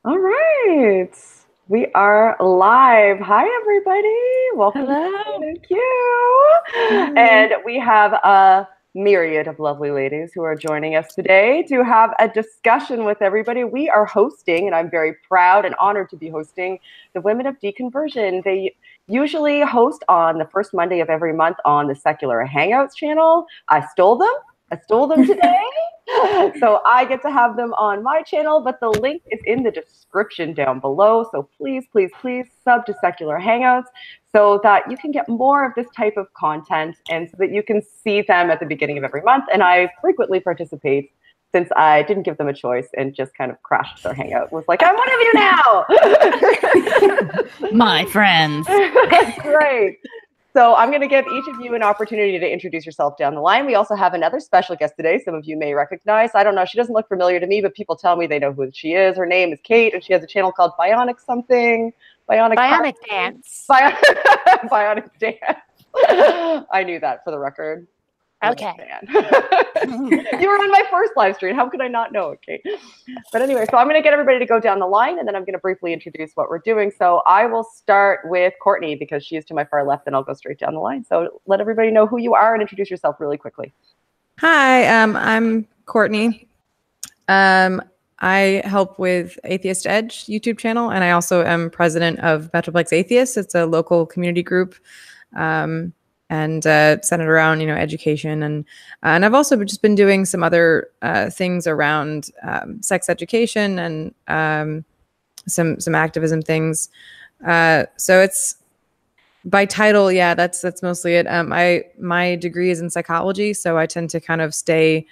All right. We are live. Hi, everybody. Welcome Hello. to Q. Hi. And we have a myriad of lovely ladies who are joining us today to have a discussion with everybody. We are hosting, and I'm very proud and honored to be hosting the Women of Deconversion. They usually host on the first Monday of every month on the Secular Hangouts channel. I stole them today. So I get to have them on my channel, but the link is in the description down below. So please, please, please sub to Secular Hangouts so that you can get more of this type of content and so that you can see them at the beginning of every month. And I frequently participate since I didn't give them a choice and just kind of crashed their hangout. Was like, I'm one of you now. My friends. Great. So I'm going to give each of you an opportunity to introduce yourself down the line. We also have another special guest today. Some of you may recognize. I don't know. She doesn't look familiar to me, but people tell me they know who she is. Her name is Kate, and she has a channel called Bionic something. Bionic Dance. Bionic Dance. I knew that for the record. Okay. You were on my first live stream. How could I not know it, Kate? But anyway, so I'm going to get everybody to go down the line, and then I'm going to briefly introduce what we're doing. So I will start with Courtney because she is to my far left, and I'll go straight down the line. So let everybody know who you are and introduce yourself really quickly. Hi, I'm Courtney. I help with Atheist Edge YouTube channel, and I also am president of Metroplex Atheists. It's a local community group. And centered around, education. And I've also just been doing some other things around sex education and some activism things. So it's by title, yeah, that's mostly it. My degree is in psychology, so I tend to kind of stay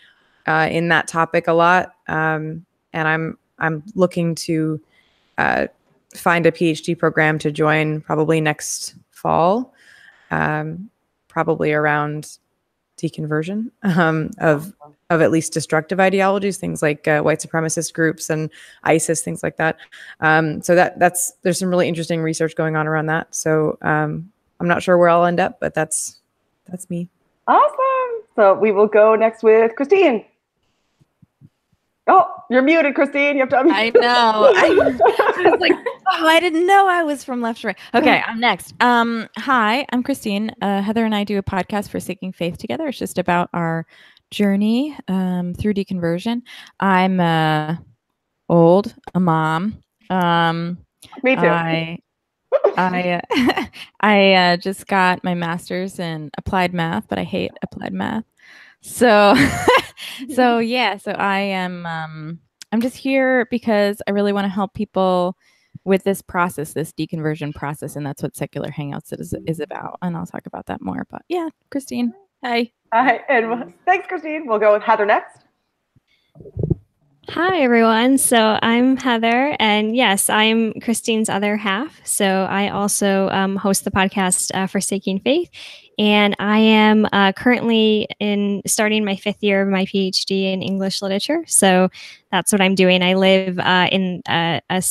in that topic a lot. And I'm looking to find a PhD program to join probably next fall. Probably around deconversion of at least destructive ideologies, things like white supremacist groups and ISIS, things like that. So there's some really interesting research going on around that. So I'm not sure where I'll end up, but that's me. Awesome. So we will go next with Christine. Oh, you're muted, Christine. You have to unmute. I know. I was like, oh, I didn't know I was from left to right. Okay, I'm next. Hi, I'm Christine. Heather and I do a podcast for Seeking Faith together. It's just about our journey through deconversion. I'm old, a mom. Me too. I just got my master's in applied math, but I hate applied math. So so I am I'm just here because I really want to help people with this process, this deconversion process, and that's what Secular Hangouts is about. And I'll talk about that more. But yeah, Christine. Hi. Hi, and thanks, Christine. We'll go with Heather next. Hi, everyone. So I'm Heather, and yes, I'm Christine's other half. So I also host the podcast Forsaking Faith, and I am currently starting my 5th year of my PhD in English literature. So that's what I'm doing. I live in a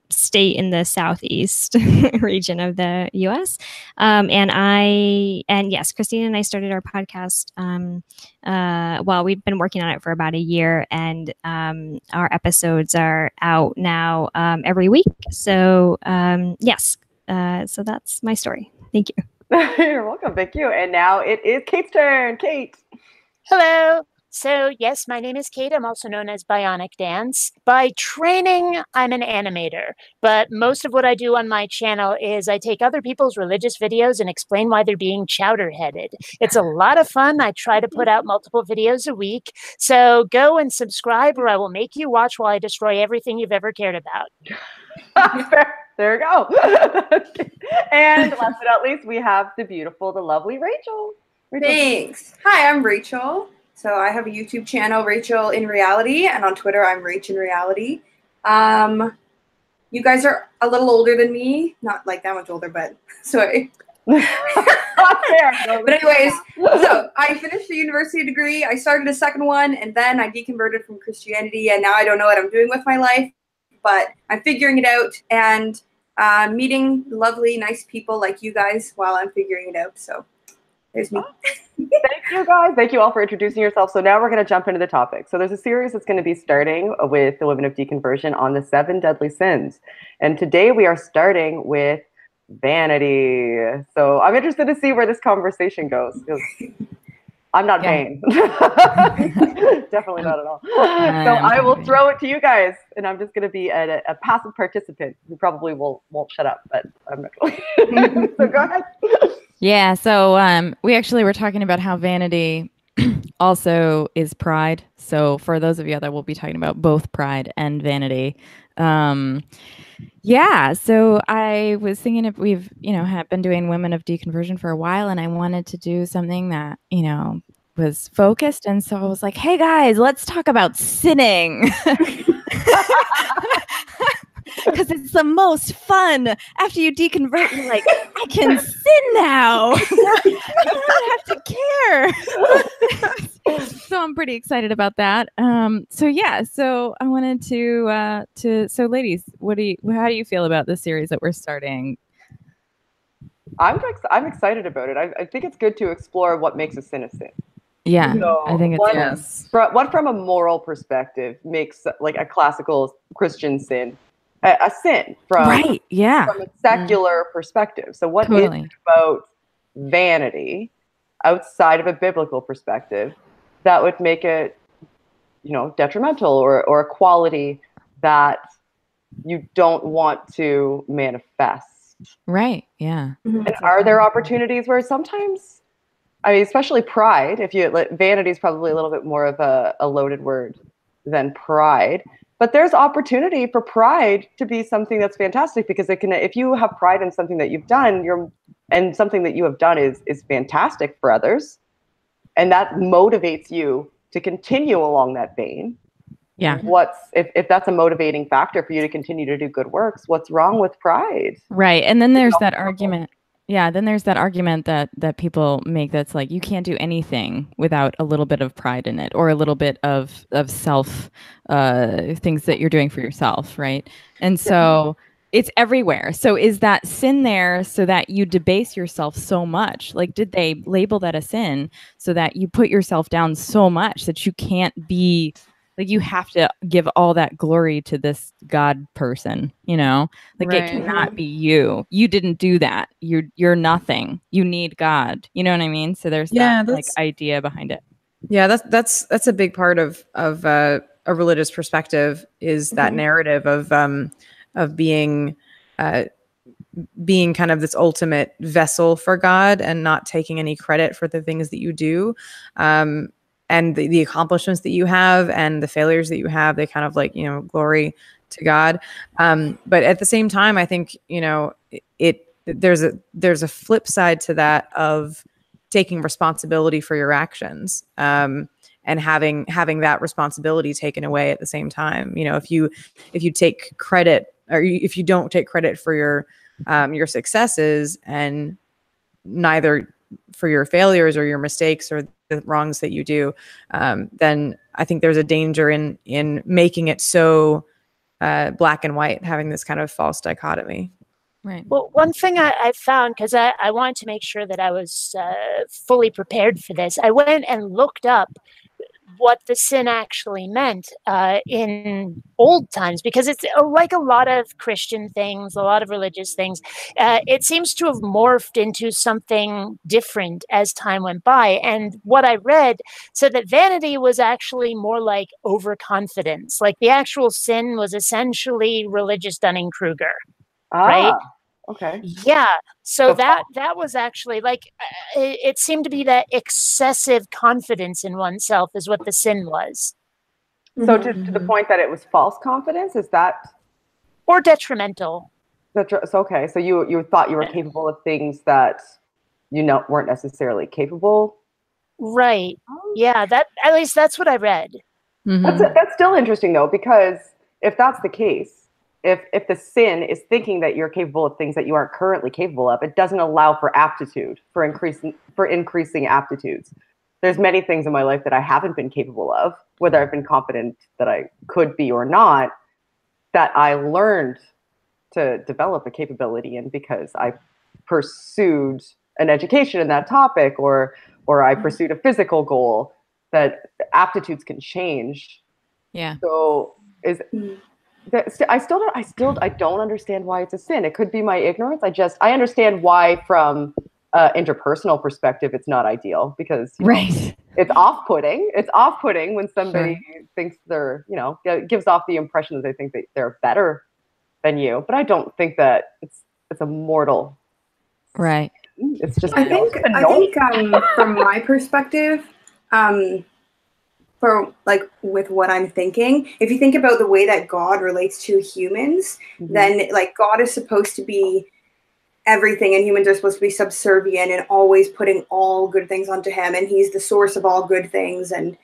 state in the southeast region of the U.S. And yes, Christine and I started our podcast. Well, we've been working on it for about a year, and our episodes are out now every week. So yes, so that's my story. Thank you. You're welcome. Thank you. And now it is Kate's turn. Kate. Hello. So yes, my name is Kate. I'm also known as Bionic Dance. By training, I'm an animator, but most of what I do on my channel is I take other people's religious videos and explain why they're being chowder-headed. It's a lot of fun. I try to put out multiple videos a week. So go and subscribe or I will make you watch while I destroy everything you've ever cared about. There we go. And last but not least, we have the beautiful, the lovely Rachel. Thanks. Hi, I'm Rachel. So I have a YouTube channel, Rachel in Reality, and on Twitter, I'm Rach in Reality. You guys are a little older than me, not like that much older, but sorry. But anyways, so I finished the university degree. I started a second one, and then I deconverted from Christianity, and now I don't know what I'm doing with my life, but I'm figuring it out and meeting lovely, nice people like you guys while I'm figuring it out. So There's me. Thank you, guys. Thank you all for introducing yourself. So now we're going to jump into the topic. So there's a series that's going to be starting with the Women of Deconversion on the 7 deadly sins. And today we are starting with vanity. So I'm interested to see where this conversation goes, because I'm not vain. Definitely not at all. So I will throw it to you guys, and I'm just going to be a passive participant who probably won't shut up, but I'm not going to. So go ahead. Yeah, so we actually were talking about how vanity also is pride. So for those of you that we'll be talking about both pride and vanity. Yeah, so I was thinking if we've, have been doing Women of Deconversion for a while, and I wanted to do something that, was focused. And so I was like, hey guys, let's talk about sinning. Because it's the most fun. After you deconvert, you're like, I can sin now. I don't have to care. So I'm pretty excited about that. So I wanted so ladies, how do you feel about the series that we're starting? I'm excited about it. I think it's good to explore what makes a sin a sin. Yeah, so I think it's what from a moral perspective makes like a classical Christian sin a sin from a secular perspective. So what is it about vanity outside of a biblical perspective that would make it, detrimental or a quality that you don't want to manifest? Right. Yeah. And are there opportunities where sometimes, I mean, especially pride, vanity is probably a little bit more of a loaded word than pride, but there's opportunity for pride to be something that's fantastic, because if you have pride in something that you've done, and something that you have done is fantastic for others, and that motivates you to continue along that vein. Yeah. If that's a motivating factor for you to continue to do good works, what's wrong with pride? Right. And then there's that argument. Yeah, then there's that argument that people make that's like, you can't do anything without a little bit of pride in it, or a little bit of self things that you're doing for yourself, right? And so it's everywhere. So is that sin there so that you debase yourself so much? Like, did they label that a sin so that you put yourself down so much that you can't be, like, you have to give all that glory to this God person, like it cannot be you. You didn't do that. You're nothing. You need God. You know what I mean? So there's that like idea behind it. Yeah, that's a big part of a religious perspective, is that narrative of being kind of this ultimate vessel for God and not taking any credit for the things that you do. And the accomplishments that you have and the failures that you have, they kind of like, glory to God. But at the same time, I think, there's a flip side to that of taking responsibility for your actions, and having that responsibility taken away at the same time. If you take credit, or if you don't take credit for your successes, and neither for your failures or your mistakes or the wrongs that you do, then I think there's a danger in making it so black and white, having this kind of false dichotomy. Right. Well, one thing I found, because I wanted to make sure that I was fully prepared for this, I went and looked up what the sin actually meant in old times, because it's like a lot of Christian things, a lot of religious things. It seems to have morphed into something different as time went by. And what I read said that vanity was actually more like overconfidence. Like the actual sin was essentially religious Dunning-Kruger. Right? Okay. Yeah. So that was actually like, it seemed to be that excessive confidence in oneself is what the sin was. So to the point that it was false confidence, is that? Or detrimental. Okay. So you thought you were capable of things that weren't necessarily capable? Right. Yeah. At least that's what I read. That's still interesting though, because if that's the case, if the sin is thinking that you're capable of things that you aren't currently capable of, it doesn't allow for aptitude, for increasing aptitudes. There's many things in my life that I haven't been capable of, whether I've been confident that I could be or not, that I learned to develop a capability in because I pursued an education in that topic, or I pursued a physical goal, that aptitudes can change. Yeah. So I don't understand why it's a sin. It could be my ignorance. I understand why from interpersonal perspective it's not ideal, because Right. it's off-putting. It's off-putting when somebody thinks they're, gives off the impression that they think that they're better than you. But I don't think that it's a mortal. Right. It's just I think from my perspective, for like with what I'm thinking, if you think about the way that God relates to humans, then like God is supposed to be everything, and humans are supposed to be subservient and always putting all good things onto him, and he's the source of all good things. And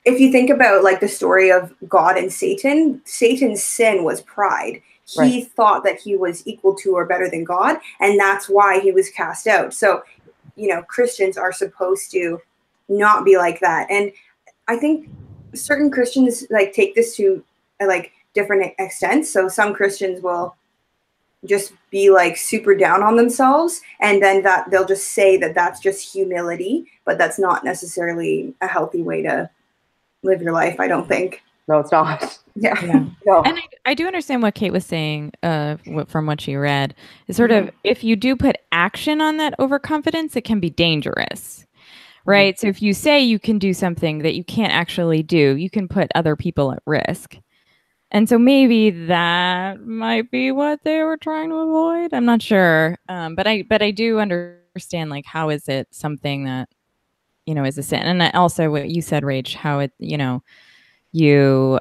if you think about like the story of God and Satan, Satan's sin was pride. He thought that he was equal to or better than God, and that's why he was cast out. So, Christians are supposed to not be like that. And I think certain Christians like take this to like different extents. So some Christians will just be like super down on themselves, and then that they'll just say that that's just humility, but that's not necessarily a healthy way to live your life, I don't think. No, it's not. Yeah. No. And I do understand what Kate was saying from what she read. Is sort of, if you do put action on that overconfidence, it can be dangerous. Right? So if you say you can do something that you can't actually do, you can put other people at risk. And so maybe that might be what they were trying to avoid. I'm not sure. But I do understand, like, how is it something that, is a sin? And also what you said, Rach, how it, you,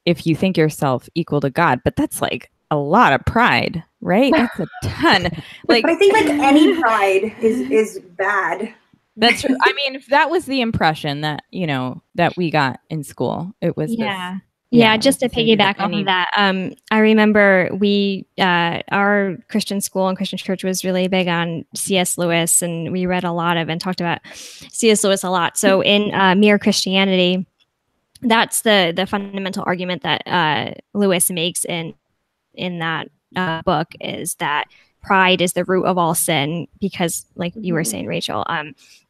if you think yourself equal to God, but that's like a lot of pride, right? That's a ton. Like, but I think like any pride is bad. That's true. I mean, if that was the impression that, that we got in school, it was just to piggyback off of that, I remember our Christian school and Christian church was really big on C.S. Lewis, and we read a lot of and talked about C.S. Lewis a lot. So in Mere Christianity, that's the fundamental argument that Lewis makes in that book, is that pride is the root of all sin, because, like you were saying, Rachel,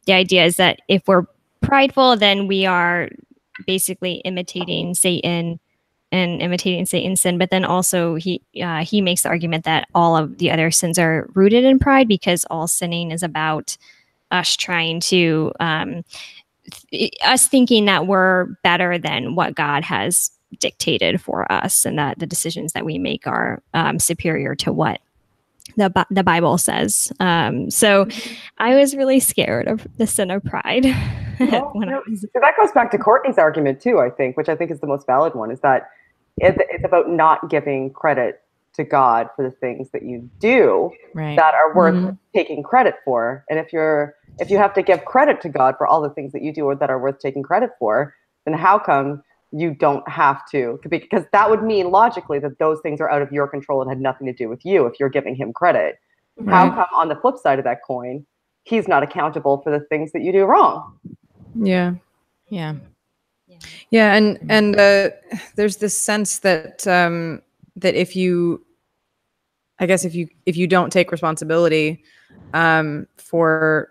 the idea is that if we're prideful, then we are basically imitating Satan and imitating Satan's sin. But then also he makes the argument that all of the other sins are rooted in pride, because all sinning is about us trying to us thinking that we're better than what God has dictated for us, and that the decisions that we make are superior to what the Bible says. So I was really scared of the sin of pride. So that goes back to Courtney's argument too, I think, which I think is the most valid one, is that it's about not giving credit to God for the things that you do that are worth taking credit for. And if you have to give credit to God for all the things that you do or that are worth taking credit for, then how come you don't have to? Because that would mean logically that those things are out of your control and had nothing to do with you if you're giving him credit. How come on the flip side of that coin, he's not accountable for the things that you do wrong? Yeah. And there's this sense that that if you don't take responsibility for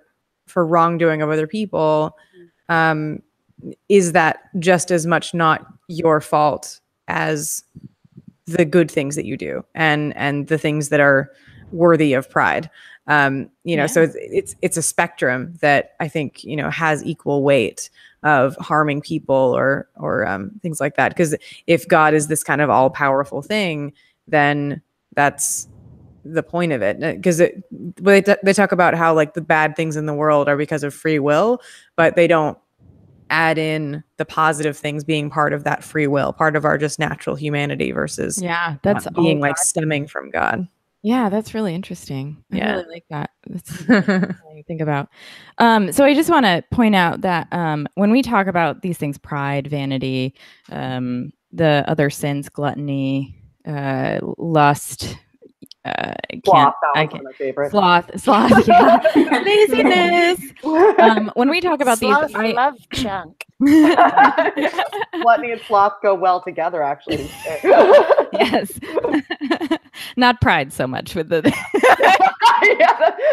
wrongdoing of other people, is that just as much not your fault as the good things that you do and the things that are worthy of pride? So it's a spectrum that I think, has equal weight of harming people or things like that. Because if God is this kind of all powerful thing, then that's the point of it. Because they talk about how like the bad things in the world are because of free will, but they don't add in the positive things being part of that free will, part of our just natural humanity versus that's being like stemming from God. Yeah, that's really interesting. I really like that. That's something to think about. So I just want to point out that when we talk about these things, pride, vanity, the other sins, gluttony, lust, Sloth, that was my favorite. Sloth, yeah. Laziness. When we talk about Sloth, these, I love chunk. Gluttony and sloth go well together, actually. Yes. Not pride so much with the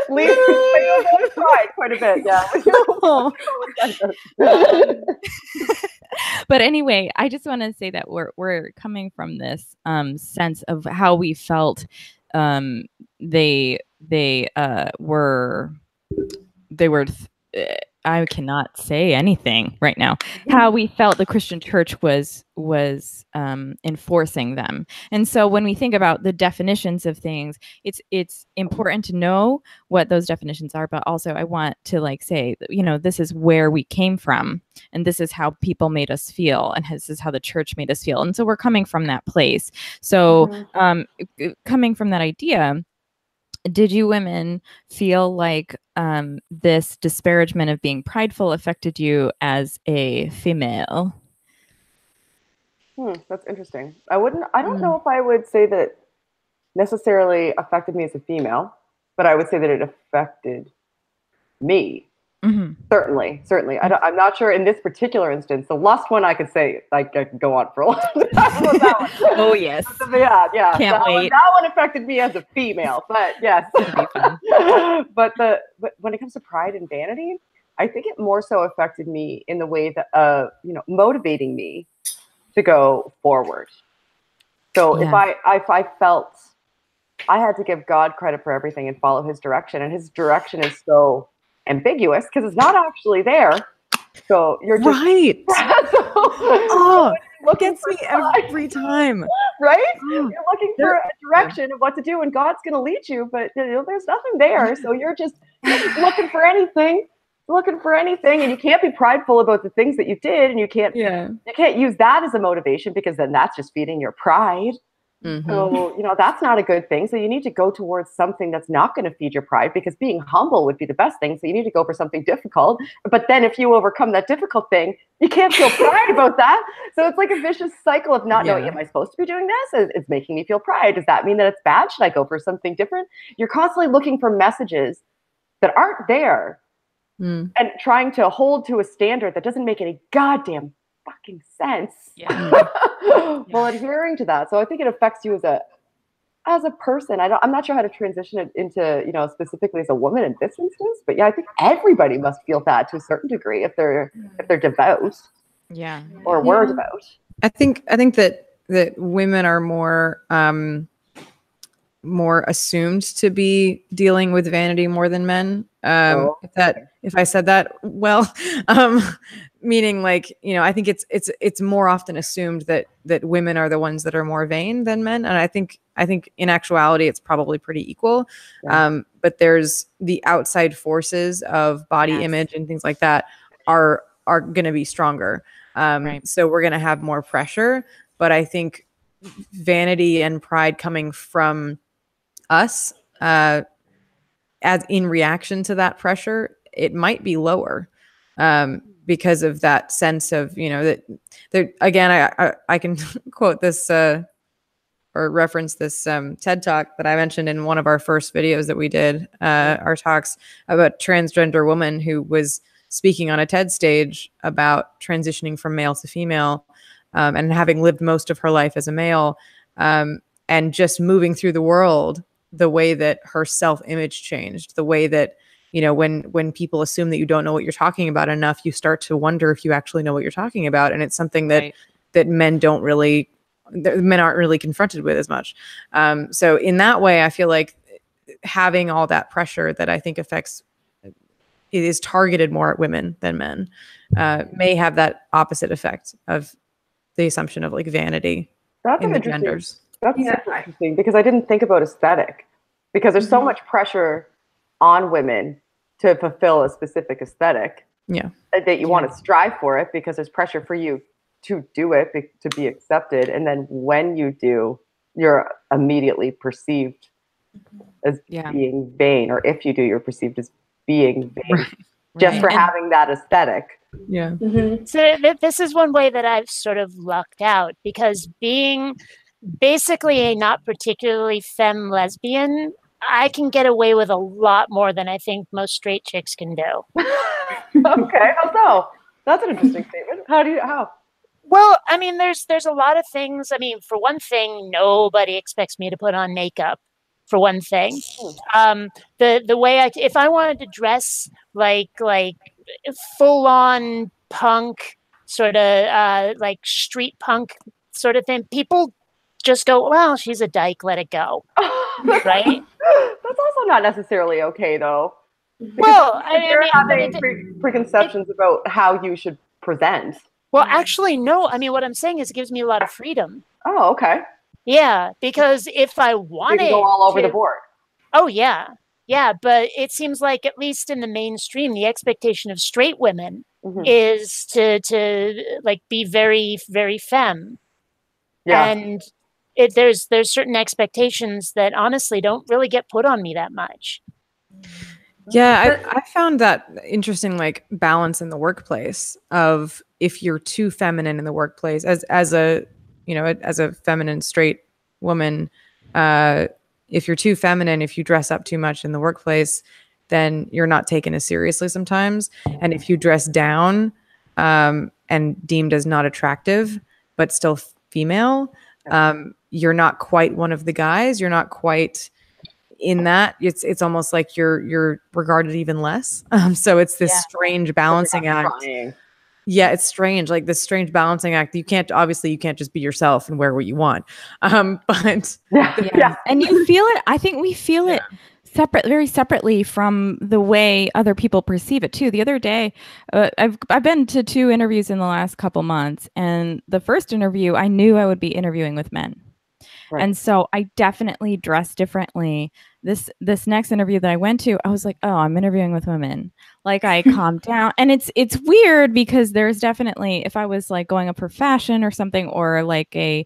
Leo cried quite a bit. Yeah. But anyway, I just want to say that we're coming from this sense of how we felt. They were I cannot say anything right now. How we felt the Christian church was enforcing them. And so when we think about the definitions of things, it's important to know what those definitions are, but also I want to like say, you know, this is where we came from and this is how people made us feel and this is how the church made us feel. And so we're coming from that place. So coming from that idea, did you women feel like this disparagement of being prideful affected you as a female? That's interesting. I don't know if I would say that necessarily affected me as a female, but I would say that it affected me. Certainly. I'm not sure in this particular instance. The lust one, I could say, like, I could go on for a long time with that one. Oh yes. Yeah. Can't wait. That one affected me as a female, but yes. But when it comes to pride and vanity, I think it more so affected me in the way that motivating me to go forward. So if I felt I had to give God credit for everything and follow his direction, and his direction is so ambiguous because it's not actually there. So you're just right. It gets me every time. Right? You're looking for a direction of what to do, and God's going to lead you, but there's nothing there. So you're just looking for anything, and you can't be prideful about the things that you did, and you can't use that as a motivation because then that's just feeding your pride. So, that's not a good thing. So you need to go towards something that's not going to feed your pride, because being humble would be the best thing. So you need to go for something difficult. But then if you overcome that difficult thing, you can't feel pride about that. So it's like a vicious cycle of not knowing, am I supposed to be doing this? It's making me feel pride. Does that mean that it's bad? Should I go for something different? You're constantly looking for messages that aren't there and trying to hold to a standard that doesn't make any goddamn fucking sense while adhering to that. So I think it affects you as a person. I'm not sure how to transition it into, specifically as a woman in this instance, but I think everybody must feel that to a certain degree if they're devout. Or were devout. I think that women are more assumed to be dealing with vanity more than men. If I said that well, meaning like, I think it's more often assumed that women are the ones that are more vain than men. And I think in actuality, it's probably pretty equal. But there's the outside forces of body image and things like that are going to be stronger. So we're going to have more pressure, but I think vanity and pride coming from us, as in reaction to that pressure, it might be lower, because of that sense of, that there, again, I can quote this, or reference this TED talk that I mentioned in one of our first videos that we did, our talks about transgender woman who was speaking on a TED stage about transitioning from male to female, and having lived most of her life as a male, and just moving through the world, the way that her self-image changed, the way that, when people assume that you don't know what you're talking about enough, you start to wonder if you actually know what you're talking about. And it's something that men aren't really confronted with as much. So in that way, I feel like having all that pressure that I think affects, it is targeted more at women than men, may have that opposite effect of the assumption of like vanity in the genders. That's super interesting, because I didn't think about aesthetic, because there's so much pressure on women to fulfill a specific aesthetic that you want to strive for it, because there's pressure for you to do it, to be accepted. And then when you do, you're immediately perceived as being vain, or if you do, you're perceived as being vain just for having that aesthetic. So this is one way that I've sort of lucked out, because being basically a not particularly femme lesbian, I can get away with a lot more than I think most straight chicks can do. Okay, how so? That's an interesting statement. How? Well, I mean, there's a lot of things. I mean, for one thing, nobody expects me to put on makeup. for one thing. The way if I wanted to dress like full on punk, sort of like street punk sort of thing, people just go, well, she's a dyke, let it go. Right? That's also not necessarily okay, though. Well, you're having preconceptions about how you should present. Well, actually, no. I mean, what I'm saying is it gives me a lot of freedom. Oh, okay. Yeah, because if I wanted you can go all over the board. Oh, yeah. Yeah, but it seems like, at least in the mainstream, the expectation of straight women is to like be very, very femme. Yeah. And there's certain expectations that honestly don't really get put on me that much. Yeah, I found that interesting, like balance in the workplace of if you're too feminine in the workplace as a feminine straight woman, if you're too feminine, if you dress up too much in the workplace, then you're not taken as seriously sometimes. And if you dress down and deemed as not attractive but still female, you're not quite one of the guys. You're not quite in that. It's almost like you're regarded even less. So it's this strange balancing act. Yeah, it's strange, like this strange balancing act. You can't just be yourself and wear what you want. But and you feel it. I think we feel it very separately from the way other people perceive it too. The other day, I've been to 2 interviews in the last couple months, and the first interview I knew I would be interviewing with men. Right. And so I definitely dressed differently. This next interview that I went to, I was like, oh, I'm interviewing with women. Like I calmed down. And it's weird because there's definitely, if I was like going up for fashion or something, or like a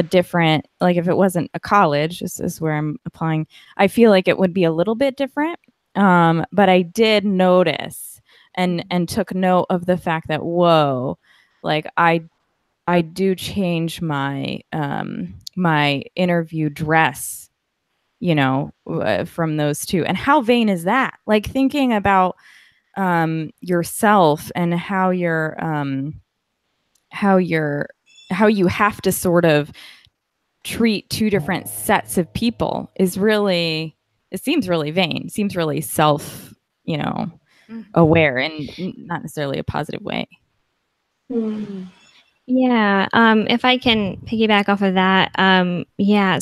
different, like if it wasn't a college, this is where I'm applying, I feel like it would be a little bit different. But I did notice and took note of the fact that, whoa, like I do change my my interview dress, from those 2. And how vain is that? Like thinking about yourself and how you have to sort of treat 2 different sets of people is really, it seems really vain. It seems really self, aware, and not necessarily a positive way. Yeah. If I can piggyback off of that,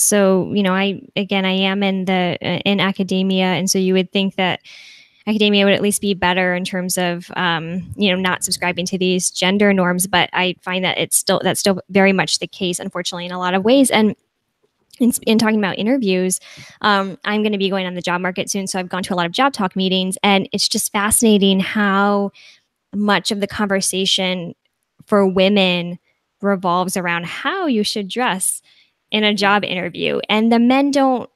so, I am in academia. And so you would think that academia would at least be better in terms of, not subscribing to these gender norms, but I find that that's still very much the case, unfortunately, in a lot of ways. And in talking about interviews, I'm going to be going on the job market soon. So I've gone to a lot of job talk meetings, and it's just fascinating how much of the conversation for women revolves around how you should dress in a job interview, and the men don't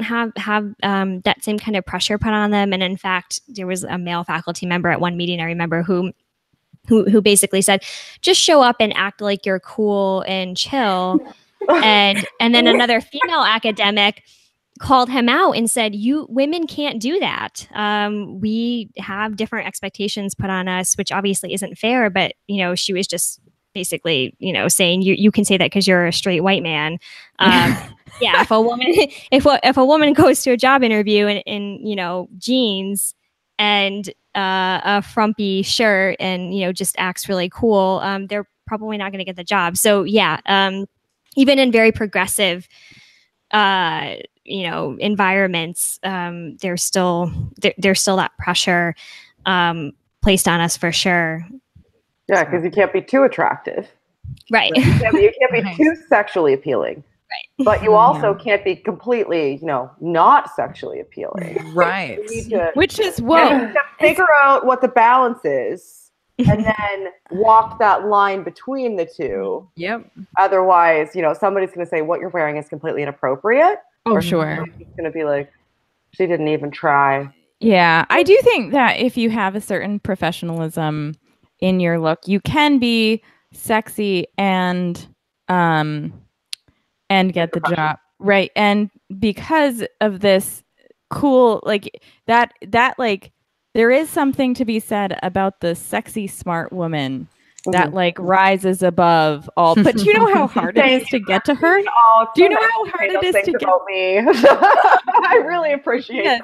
have that same kind of pressure put on them. And in fact, there was a male faculty member at one meeting I remember who basically said, just show up and act like you're cool and chill. and then another female academic called him out and said, you women can't do that. We have different expectations put on us, which obviously isn't fair. But, she was just basically, saying you can say that because you're a straight white man. If a woman goes to a job interview in jeans and a frumpy shirt and, just acts really cool, they're probably not going to get the job. So, even in very progressive environments, there's still that pressure placed on us for sure. Yeah, because you can't be too attractive. Right. You can't be too sexually appealing. Right. But you also can't be completely, not sexually appealing. Right. Which is what figure out what the balance is. And then walk that line between the 2. Yep. Otherwise, somebody's going to say what you're wearing is completely inappropriate. Oh, sure. It's going to be like, she didn't even try. Yeah, I do think that if you have a certain professionalism in your look, you can be sexy and get the job, right? And because of this cool, like that like there is something to be said about the sexy smart woman that like rises above all. But do you know how hard it is to get to her? Oh, Do you know how hard it is to get about me? I really appreciate that.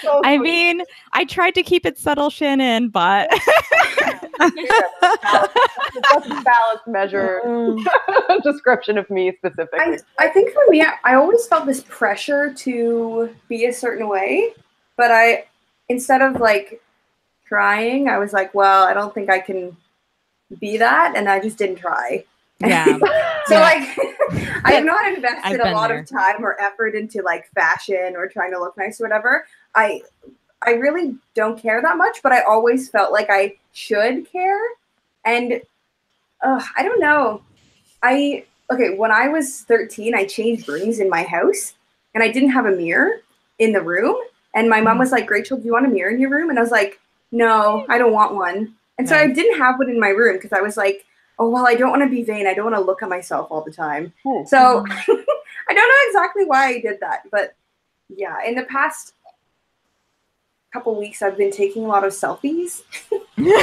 So I mean, I tried to keep it subtle, Shannon, but that's a balanced measure description of me specifically. I think for me, I always felt this pressure to be a certain way, but instead of like trying, I was like, well, I don't think I can be that, and I just didn't try. Yeah. So like I have not invested a lot there. of time or effort into like fashion or trying to look nice or whatever. I really don't care that much, but I always felt like I should care. And I don't know. When I was 13, I changed rooms in my house, and I didn't have a mirror in the room. And my mom was like, Rachel, do you want a mirror in your room? And I was like, no, I don't want one. And so I didn't have one in my room because I was like, oh, well, I don't want to be vain. I don't want to look at myself all the time. So I don't know exactly why I did that. But yeah, in the past couple weeks, I've been taking a lot of selfies. And when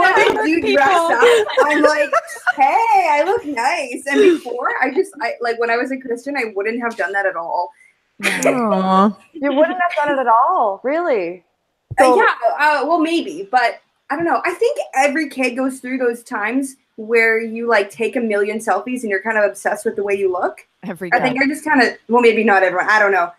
I do dress up, I'm like, hey, I look nice. And before, I like when I was a Christian, I wouldn't have done that at all. Aww. You wouldn't have done it at all, really? So, Well, maybe, but I don't know. I think every kid goes through those times where you like take a million selfies and you're kind of obsessed with the way you look. I think I just kind of, well, maybe not everyone. I don't know.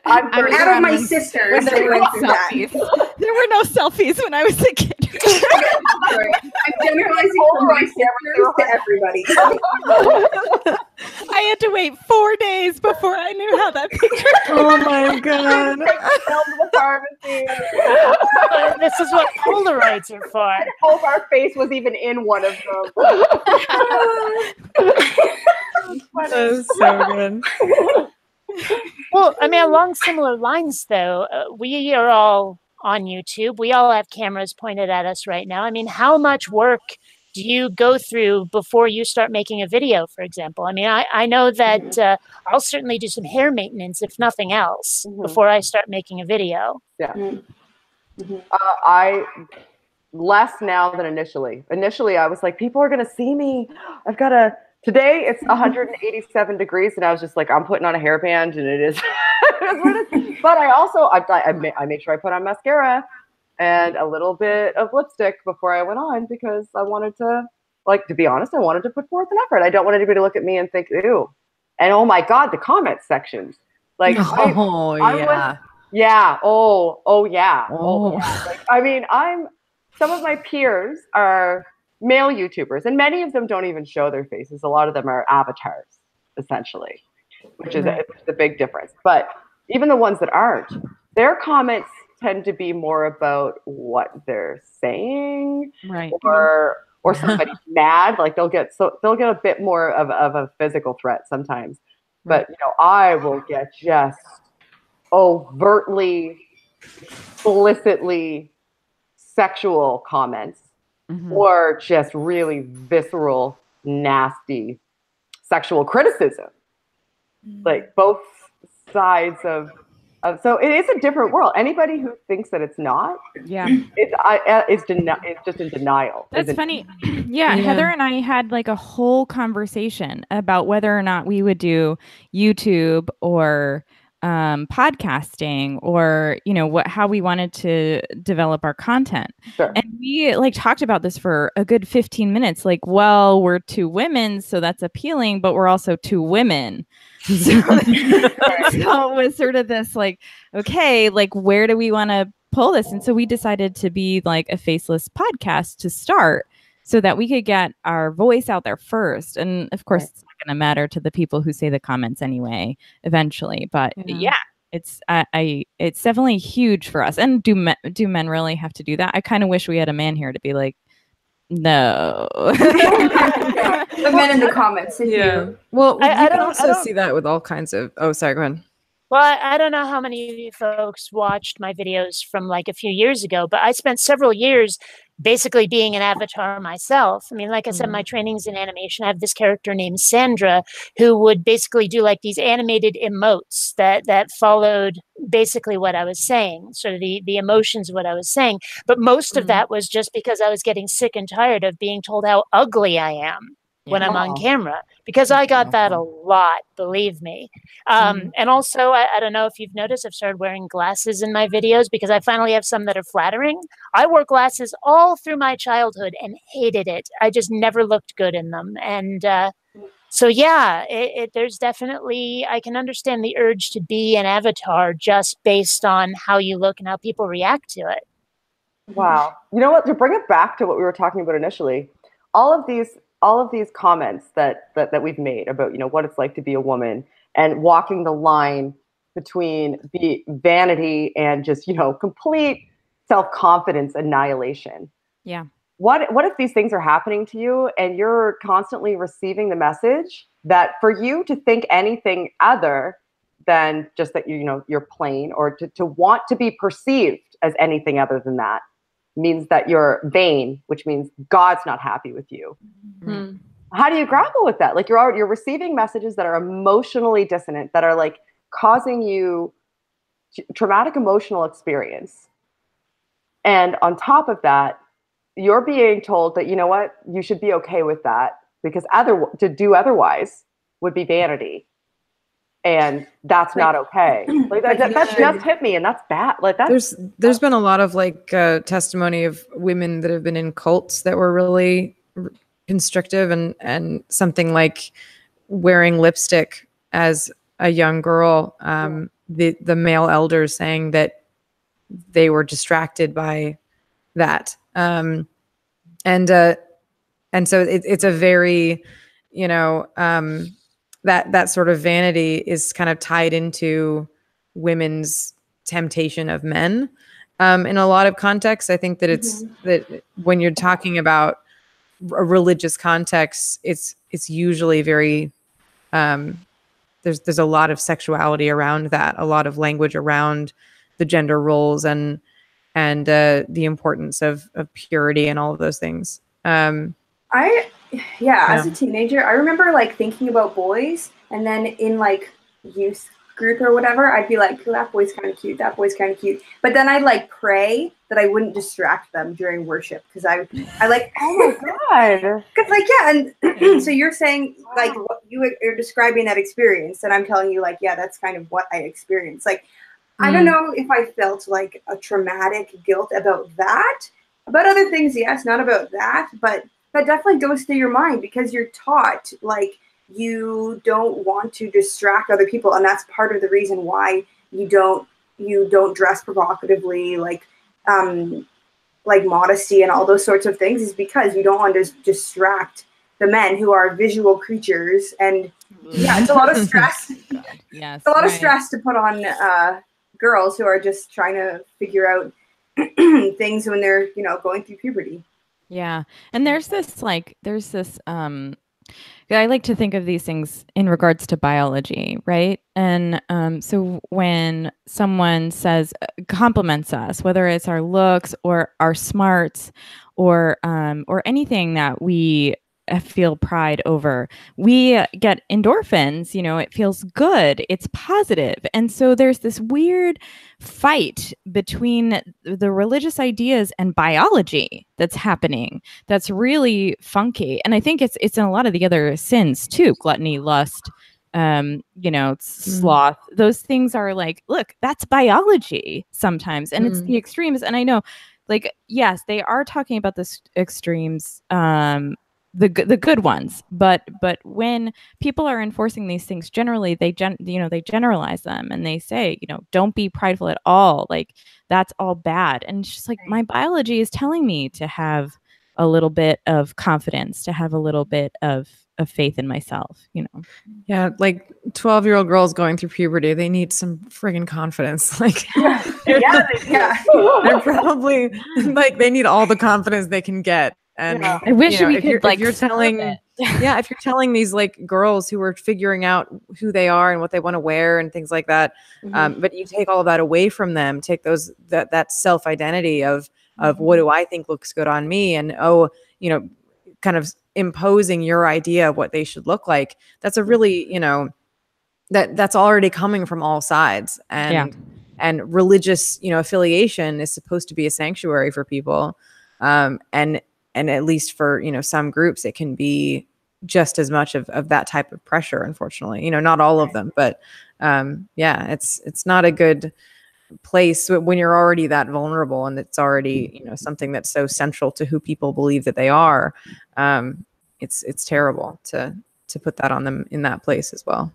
I'm out of my sisters. There were no selfies when I was a kid. I'm generalizing from my sisters to everybody. I had to wait 4 days before I knew how that picture. Oh my god! the pharmacy. This is what Polaroids are for. I hope our face was even in one of them. That is so good. Well, I mean, along similar lines, though, we are all on YouTube. We all have cameras pointed at us right now. I mean, how much work do you go through before you start making a video, for example? I mean, I know that I'll certainly do some hair maintenance, if nothing else, before I start making a video. Yeah. I less now than initially. Initially, I was like, people are going to see me. Today it's 187 degrees, and I was just like, I'm putting on a hairband, and it is. But I also, I make sure I put on mascara and a little bit of lipstick before I went on, because I wanted to, like, to be honest, I wanted to put forth an effort. I don't want anybody to look at me and think, ew. And oh my God, the comment sections. Like, yeah. Like, I mean, some of my peers are male YouTubers, and many of them don't even show their faces. A lot of them are avatars, essentially, which is the big difference. But even the ones that aren't, their comments tend to be more about what they're saying, right? Or somebody's mad. Like they'll get a bit more of a physical threat sometimes. But I will get just overtly, explicitly sexual comments. Or just really visceral, nasty sexual criticism. Like both sides of so it is a different world. Anybody who thinks that it's not, it's just in denial. That's funny. Yeah, Heather and I had like a whole conversation about whether or not we would do YouTube or podcasting, or how we wanted to develop our content. Sure. And we like talked about this for a good 15 minutes. Like, well, we're two women, so that's appealing, but we're also two women. So it was sort of this like, okay, like where do we want to pull this? And so we decided to be like a faceless podcast to start, so that we could get our voice out there first. And of course, it's not going to matter to the people who say the comments anyway, eventually. But it's definitely huge for us. And do men really have to do that? I kind of wish we had a man here to be like, no. The men in the comments. Well, I can also see that with all kinds of. Oh, sorry. Go ahead. Well, I don't know how many folks watched my videos from like a few years ago, but I spent several years basically being an avatar myself. I mean, like I said, my training's in animation. I have this character named Sandra who would basically do like these animated emotes that followed basically what I was saying, sort of the emotions of what I was saying. But most of that was just because I was getting sick and tired of being told how ugly I am when I'm on camera, because I got that a lot, believe me. And also, I don't know if you've noticed, I've started wearing glasses in my videos because I finally have some that are flattering. I wore glasses all through my childhood and hated it. I just never looked good in them. And so, yeah, there's definitely, I can understand the urge to be an avatar just based on how you look and how people react to it. Wow. You know what? To bring it back to what we were talking about initially, all of these comments that we've made about, you know, what it's like to be a woman and walking the line between the vanity and just, you know, complete self-confidence annihilation. Yeah. What if these things are happening to you and you're constantly receiving the message that for you to think anything other than just that you know you're plain, or to want to be perceived as anything other than that, means that you're vain, which means God's not happy with you. Right. How do you grapple with that? Like you're receiving messages that are emotionally dissonant, that are like causing you traumatic emotional experience. And on top of that, you're being told that, you know what, you should be okay with that because to do otherwise would be vanity. And that's not okay. Like that just hit me, and that's bad. Like that's there's been a lot of like testimony of women that have been in cults that were really constrictive, and something like wearing lipstick as a young girl. The male elders saying that they were distracted by that, and so it's a very, you know, that sort of vanity is kind of tied into women's temptation of men. In a lot of contexts, I think that it's that when you're talking about a religious context, it's usually very there's a lot of sexuality around that, a lot of language around the gender roles and the importance of purity and all of those things. As a teenager, I remember like thinking about boys, and then in like youth group or whatever, I'd be like, oh, that boy's kind of cute, that boy's kind of cute. But then I'd like pray that I wouldn't distract them during worship, because I like, oh my God. Because like, yeah, and so you're saying like what you're describing that experience, and I'm telling you like, yeah, that's kind of what I experienced. Like, I don't know if I felt like a traumatic guilt about that. About other things, yes, not about that, but that definitely goes through your mind because you're taught like you don't want to distract other people, and that's part of the reason why you don't dress provocatively, like modesty and all those sorts of things, is because you don't want to distract the men who are visual creatures. And yeah, it's a lot of stress. Yes, it's a lot of stress to put on girls who are just trying to figure out things when they're, you know, going through puberty. Yeah. And there's this I like to think of these things in regards to biology, right? And so when someone compliments us, whether it's our looks or our smarts or anything that we feel pride over, we get endorphins. You know, it feels good, it's positive. And so there's this weird fight between the religious ideas and biology that's happening that's really funky. And I think it's in a lot of the other sins too: gluttony, lust, you know, sloth. Those things are like, look, that's biology sometimes, and it's the extremes. And I know, like, yes, they are talking about the extremes, the good ones, but when people are enforcing these things, generally they generalize them, and they say, you know, don't be prideful at all, like that's all bad. And it's just like, my biology is telling me to have a little bit of confidence, to have a little bit of faith in myself, you know. Yeah, like 12-year-old girls going through puberty, they need some friggin' confidence. Like, they're probably like, they need all the confidence they can get. And I wish we could, like, if you're telling these like girls who are figuring out who they are and what they want to wear and things like that, but you take all of that away from them, take that self-identity of of what do I think looks good on me, and oh, you know, kind of imposing your idea of what they should look like. That's a really, you know, that's already coming from all sides. And religious, you know, affiliation is supposed to be a sanctuary for people. And at least for, you know, some groups, it can be just as much of that type of pressure, unfortunately. You know, not all of them, but yeah, it's not a good place when you're already that vulnerable, and it's already, you know, something that's so central to who people believe that they are. It's terrible to put that on them in that place as well.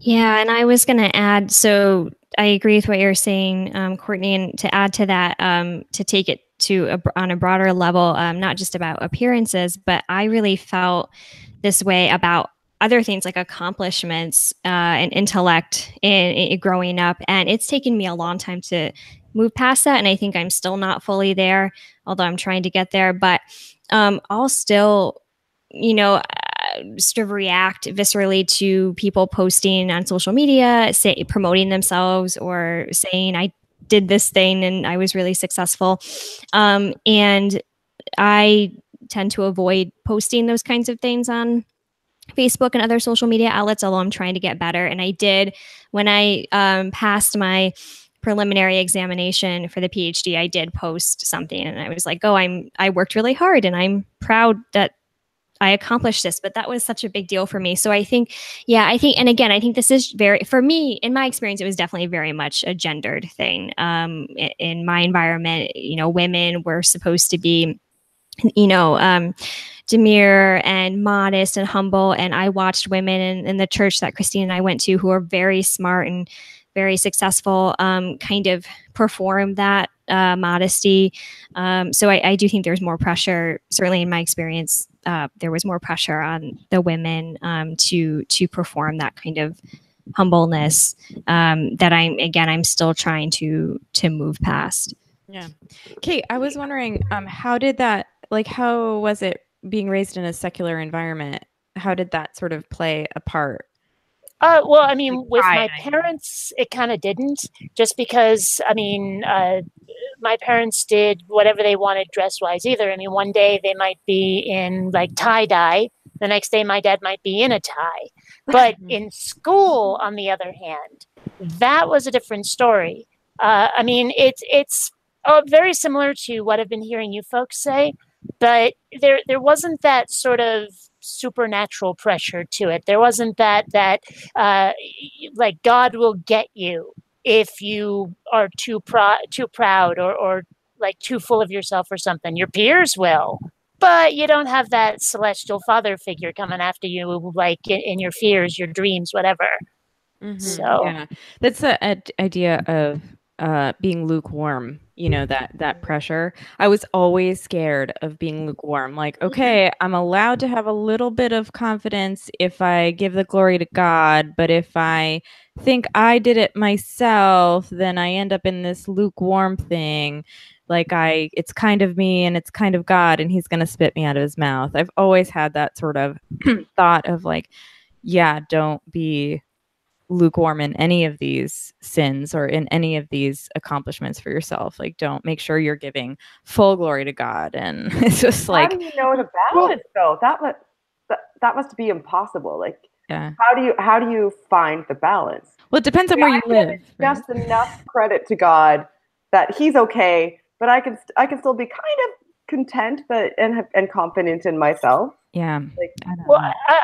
Yeah, and I was going to add, so I agree with what you're saying, Courtney, and to add to that, to take it to on a broader level, not just about appearances, but I really felt this way about other things like accomplishments and intellect in growing up. And it's taken me a long time to move past that. And I think I'm still not fully there, although I'm trying to get there. But I'll still, you know, sort of react viscerally to people posting on social media, promoting themselves or saying, I did this thing and I was really successful. And I tend to avoid posting those kinds of things on Facebook and other social media outlets, although I'm trying to get better. And I did, when I passed my preliminary examination for the PhD, I did post something and I was like, oh, I worked really hard and I'm proud that I accomplished this, but that was such a big deal for me. So I think, and again, I think this is for me, in my experience, it was definitely very much a gendered thing. In my environment, you know, women were supposed to be, you know, demure and modest and humble. And I watched women in the church that Christine and I went to who are very smart and very successful, kind of perform that modesty. So I do think there's more pressure, certainly in my experience, there was more pressure on the women to perform that kind of humbleness that I'm still trying to move past. Yeah. Kate, I was wondering, how was it being raised in a secular environment? How did that sort of play a part? Well, I mean, with my parents, it kind of didn't, just because, I mean, my parents did whatever they wanted dress-wise either. I mean, one day they might be in like tie-dye. The next day my dad might be in a tie. But in school, on the other hand, that was a different story. I mean, it's very similar to what I've been hearing you folks say, but there wasn't that sort of supernatural pressure to it. There wasn't that like God will get you if you are too proud or like too full of yourself or something. Your peers will, but you don't have that celestial father figure coming after you, like in your fears, your dreams, whatever. Mm-hmm. So yeah, that's the idea of being lukewarm, you know, that pressure. I was always scared of being lukewarm. Like, okay, I'm allowed to have a little bit of confidence if I give the glory to God, but if I think I did it myself, then I end up in this lukewarm thing. Like it's kind of me and it's kind of God, and he's going to spit me out of his mouth. I've always had that sort of thought of like, yeah, don't be lukewarm in any of these sins or in any of these accomplishments for yourself. Like, don't, make sure you're giving full glory to God. And it's just like, how do you know the balance though? That must be impossible. Like, yeah, how do you find the balance? Well, it depends on where you live. Just enough credit to God that he's okay, but I can still be kind of content, but and confident in myself. Yeah. Like,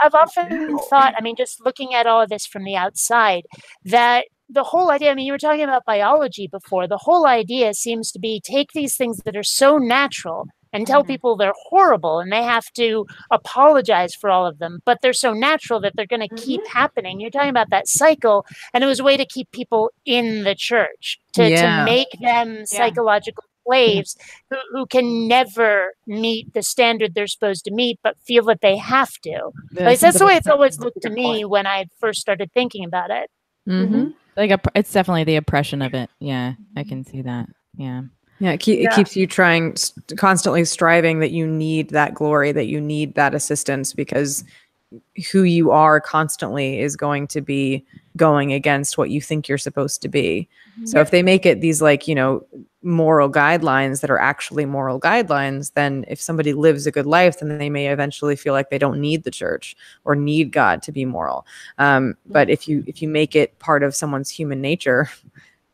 I've often thought, I mean, just looking at all of this from the outside, that the whole idea, I mean, you were talking about biology before, the whole idea seems to be take these things that are so natural and tell people they're horrible and they have to apologize for all of them, but they're so natural that they're going to keep happening. You're talking about that cycle, and it was a way to keep people in the church, to make them psychological slaves who can never meet the standard they're supposed to meet, but feel that they have to. Like, that's the way it's always looked to me when I first started thinking about it. Like it's definitely the oppression of it. Yeah, I can see that. Yeah. Yeah, it keeps you trying, constantly striving that you need that glory, that you need that assistance, because who you are constantly is going to be going against what you think you're supposed to be. So if they make it these, like, you know, moral guidelines that are actually moral guidelines, then if somebody lives a good life, then they may eventually feel like they don't need the church or need God to be moral. But if you make it part of someone's human nature,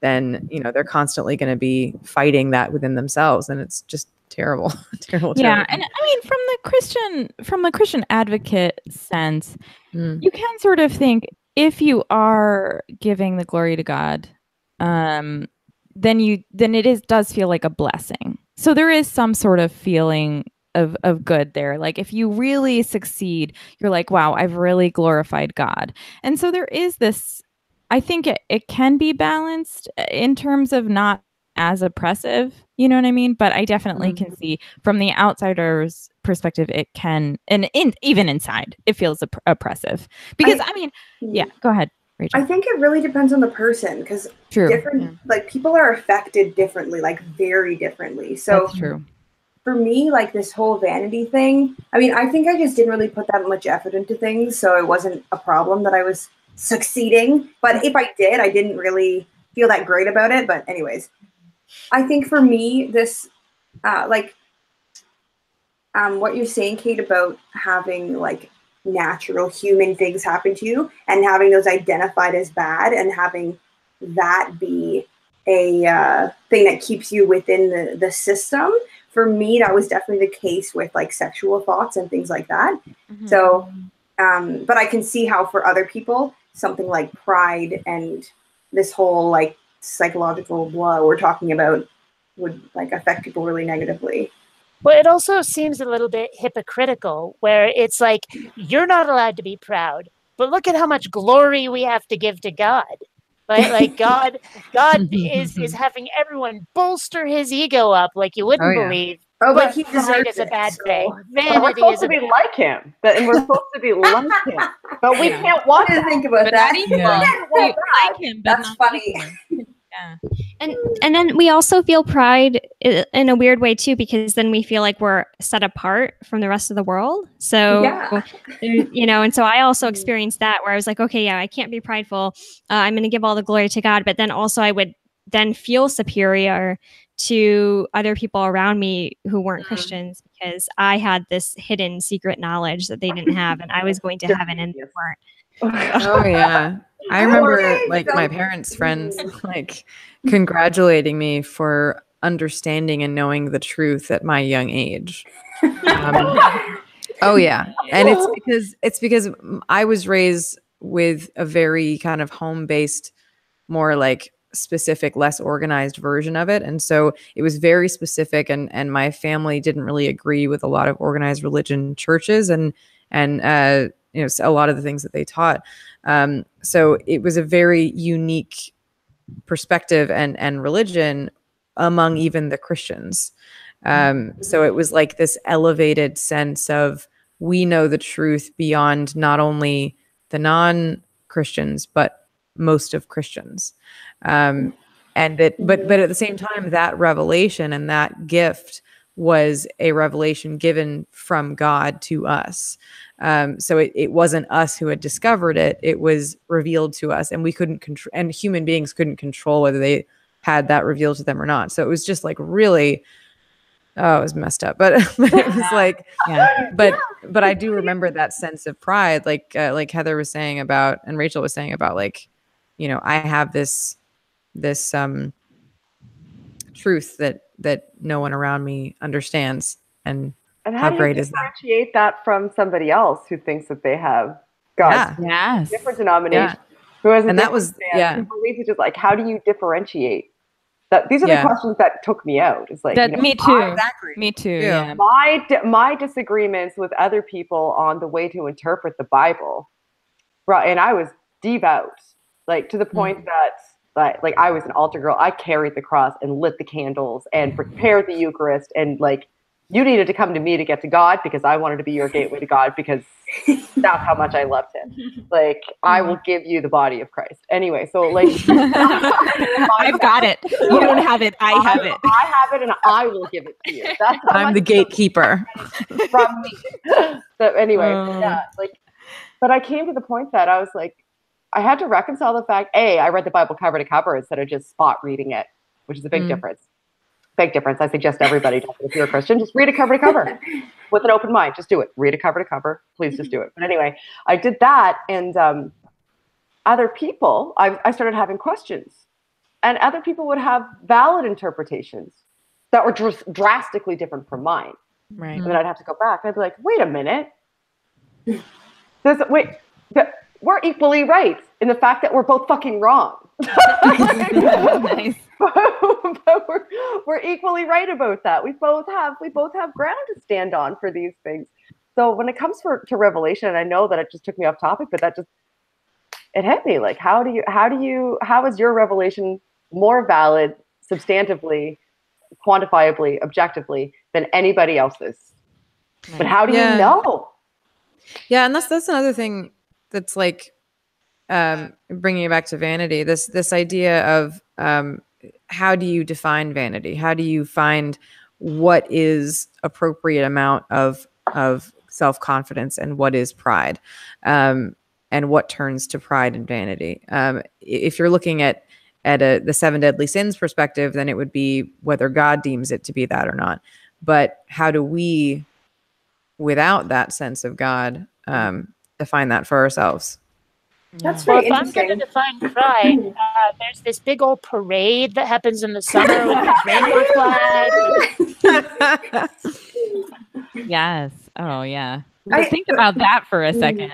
then they're constantly going to be fighting that within themselves, and it's just terrible. terrible. And I mean, from the Christian advocate sense, you can sort of think, if you are giving the glory to God, then it does feel like a blessing. So there is some sort of feeling of good there. Like if you really succeed, you're like, wow, I've really glorified God. And so there is this, I think it can be balanced in terms of not as oppressive, you know what I mean? But I definitely can see from the outsider's perspective, it can, and even inside, it feels oppressive. Because go ahead, Rachel. I think it really depends on the person, because like people are affected differently, like very differently. So that's true. For me, like this whole vanity thing, I mean, I think I just didn't really put that much effort into things, so it wasn't a problem that I was succeeding. But if I did, I didn't really feel that great about it. But anyways, I think for me, this, what you're saying, Kate, about having like natural human things happen to you and having those identified as bad and having that be a thing that keeps you within the system. For me, that was definitely the case with like sexual thoughts and things like that. So, but I can see how for other people, something like pride and this whole like psychological blow we're talking about would like affect people really negatively. Well, it also seems a little bit hypocritical, where it's like, you're not allowed to be proud, but look at how much glory we have to give to God. Right? Like God is having everyone bolster his ego up like you wouldn't believe. Oh, but he pride is a bad thing. Vanity we're supposed to be like him, and we're supposed to be like him, but we can't want to think about that. Like him, but that's funny. Yeah. And then we also feel pride in a weird way too, because then we feel like we're set apart from the rest of the world. So, and so I also experienced that, where I was like, okay, I can't be prideful. I'm going to give all the glory to God. But then also I would then feel superior to other people around me who weren't Christians, because I had this hidden secret knowledge that they didn't have, and I was going to heaven and they weren't. Oh yeah. I remember like my parents' friends like congratulating me for understanding and knowing the truth at my young age. Oh yeah. And it's because I was raised with a very kind of home-based, more like specific, less organized version of it. And so it was very specific, and my family didn't really agree with a lot of organized religion churches and a lot of the things that they taught. So it was a very unique perspective and religion among even the Christians. So it was like this elevated sense of, we know the truth beyond not only the non-Christians, but most of Christians. And that, but at the same time, that revelation and that gift was a revelation given from God to us. So it wasn't us who had discovered it. It was revealed to us, and we couldn't control, and human beings couldn't control whether they had that revealed to them or not. So it was just like really, it was messed up, but it was like, but I do remember that sense of pride, like Heather was saying about, and Rachel was saying about, like, I have this truth that no one around me understands. And how great is that? How do you differentiate that from somebody else who thinks that they have God's different denomination, who has a different stance, who believes it's just like, how do you differentiate that? These are the questions that took me out. It's like, me too. Me too. Yeah. My disagreements with other people on the way to interpret the Bible, right? And I was devout, like to the point that like I was an altar girl. I carried the cross and lit the candles and prepared the Eucharist, and like, you needed to come to me to get to God because I wanted to be your gateway to God, because that's how much I loved him. Like, I will give you the body of Christ. Anyway, so like, I've got it. You don't have it. I have it. I have it, and I will give it to you. That's I'm the gatekeeper. From me. So anyway, but I came to the point that I was like, I had to reconcile the fact, I read the Bible cover to cover instead of just spot reading it, which is a big difference. Big difference. I suggest everybody does it. If you're a Christian, just read it cover to cover with an open mind. Just do it. Read it cover to cover. Please just do it. But anyway, I did that, and other people, I started having questions, and other people would have valid interpretations that were drastically different from mine. Right. And then I'd have to go back. I'd be like, wait a minute. We're equally right in the fact that we're both fucking wrong. Nice. But we're equally right about that. We both have ground to stand on for these things. So when it comes to revelation, and I know that it just took me off topic, but it hit me. Like, how is your revelation more valid, substantively, quantifiably, objectively than anybody else's? Right. But how do you know? Yeah, and that's another thing that's like bringing it back to vanity. This idea of how do you define vanity? How do you find what is appropriate amount of self-confidence and what is pride, and what turns to pride and vanity? If you're looking at the 7 deadly sins perspective, then it would be whether God deems it to be that or not. But how do we, without that sense of God, define that for ourselves? That's very if I'm interesting. going to define pride, there's this big old parade that happens in the summer with the rainbow flag. Yes. Oh, yeah. Think about that for a second.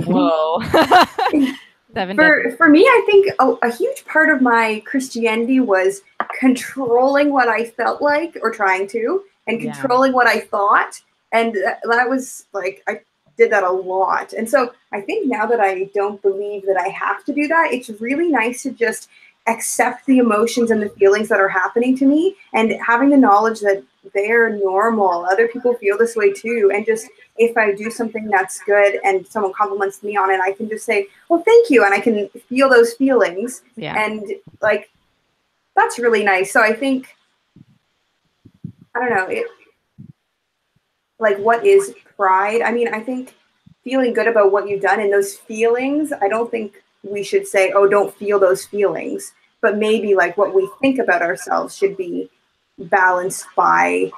Whoa. For me, I think a huge part of my Christianity was controlling what I felt like, or trying to, and controlling what I thought. And that was like, I did that a lot. And so I think now that I don't believe that I have to do that, it's really nice to just accept the emotions and the feelings that are happening to me, and having the knowledge that they're normal. Other people feel this way too. And just, if I do something that's good and someone compliments me on it, I can just say, well, thank you. And I can feel those feelings. Yeah. And like, that's really nice. So I think, I don't know, like, what is pride? I mean, I think feeling good about what you've done and those feelings, I don't think we should say, oh, don't feel those feelings. But maybe like what we think about ourselves should be balanced by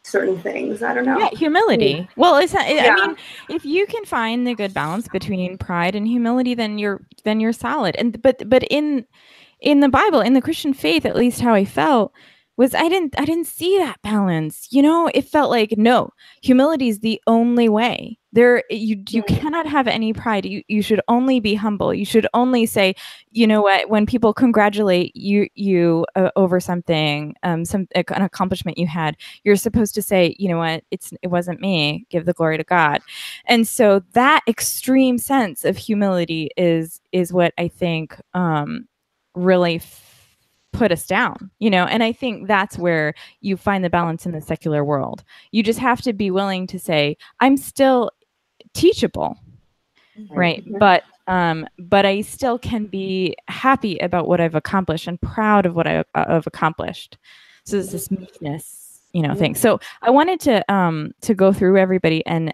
certain things. I don't know. Yeah, humility. Well, it's not, I mean, if you can find the good balance between pride and humility, then you're solid. And but in the Bible, in the Christian faith, at least how I felt was I didn't see that balance. You know, it felt like, no, humility is the only way. You cannot have any pride. You should only be humble. You should only say, you know what, when people congratulate you over something, an accomplishment you had, you're supposed to say, you know what, it wasn't me. Give the glory to God. And so that extreme sense of humility is what I think really put us down, you know. And I think that's where you find the balance in the secular world. You just have to be willing to say, I'm still teachable, right? But I still can be happy about what I've accomplished and proud of what I've accomplished. So there's this meekness, you know, thing. So I wanted to go through everybody and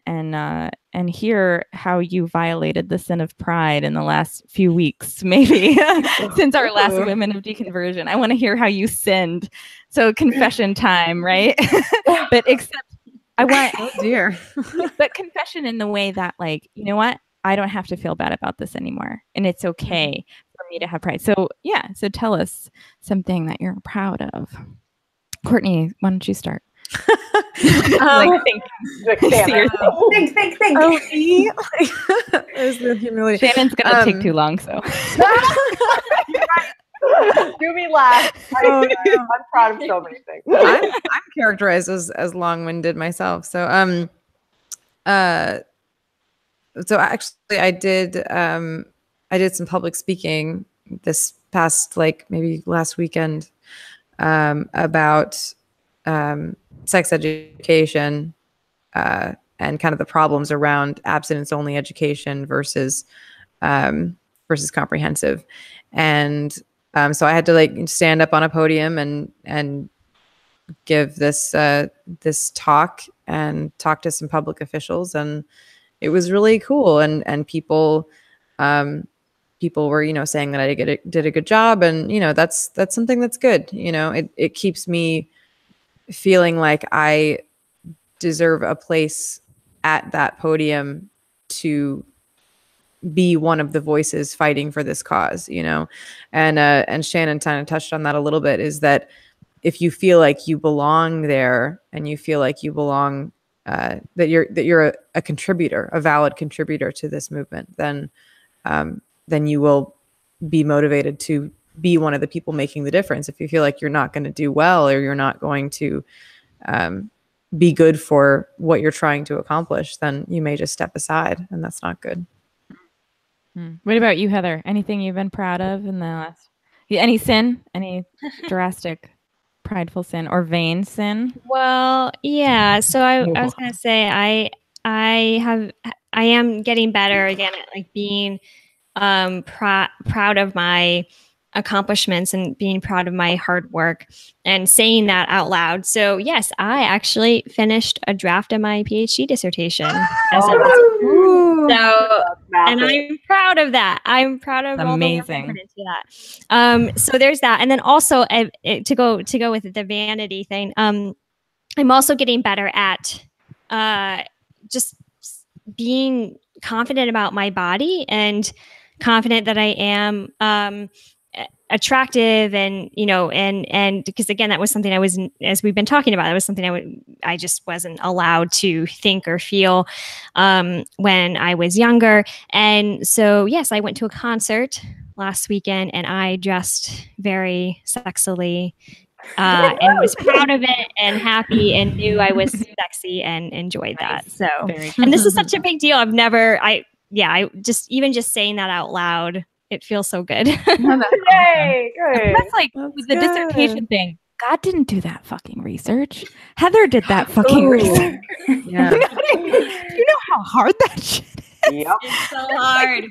hear how you violated the sin of pride in the last few weeks, maybe since our last Women of Deconversion. I want to hear how you sinned. So confession time, right? But except I want, oh dear, but confession in the way that, like, you know what? I don't have to feel bad about this anymore, and it's okay for me to have pride. So so tell us something that you're proud of. Courtney, why don't you start? Think. Oh, me? There's the humility. Shannon's gonna take too long, so do me laugh. I'm proud of so many things. I'm characterized as long-winded myself. So actually I did some public speaking this past, like, maybe last weekend, about sex education and kind of the problems around abstinence-only education versus comprehensive. And so I had to, like, stand up on a podium and give this talk and talk to some public officials, and it was really cool. And people people were, saying that I did a good job. And, that's something that's good. It keeps me feeling like I deserve a place at that podium to be one of the voices fighting for this cause, and Shannon kind of touched on that a little bit, is that if you feel like you belong there and you feel like you belong, that you're a contributor, a valid contributor to this movement, then you will be motivated to be one of the people making the difference. If you feel like you're not going to do well, or you're not going to be good for what you're trying to accomplish, then you may just step aside, and that's not good. What about you, Heather? Anything you've been proud of in the last? Any sin? Any drastic, prideful sin or vain sin? Well, yeah. So I was gonna say I am getting better again at like being proud of my accomplishments and being proud of my hard work and saying that out loud. So yes, I actually finished a draft of my PhD dissertation. And I'm proud of that. I'm proud of all the work I put into that. So there's that. And then also to go with the vanity thing, I'm also getting better at just being confident about my body and confident that I am attractive, and and because again, that was something I was, as we've been talking about, that was something I just wasn't allowed to think or feel when I was younger. And so yes, I went to a concert last weekend and I dressed very sexily and was proud of it and happy and knew I was sexy and enjoyed that. So and this is such a big deal. I just saying that out loud, it feels so good. Yay! Good. That's like with the dissertation thing. God didn't do that fucking research. Heather did that fucking research. Yeah. You know how hard that shit is? Yep. It's so hard.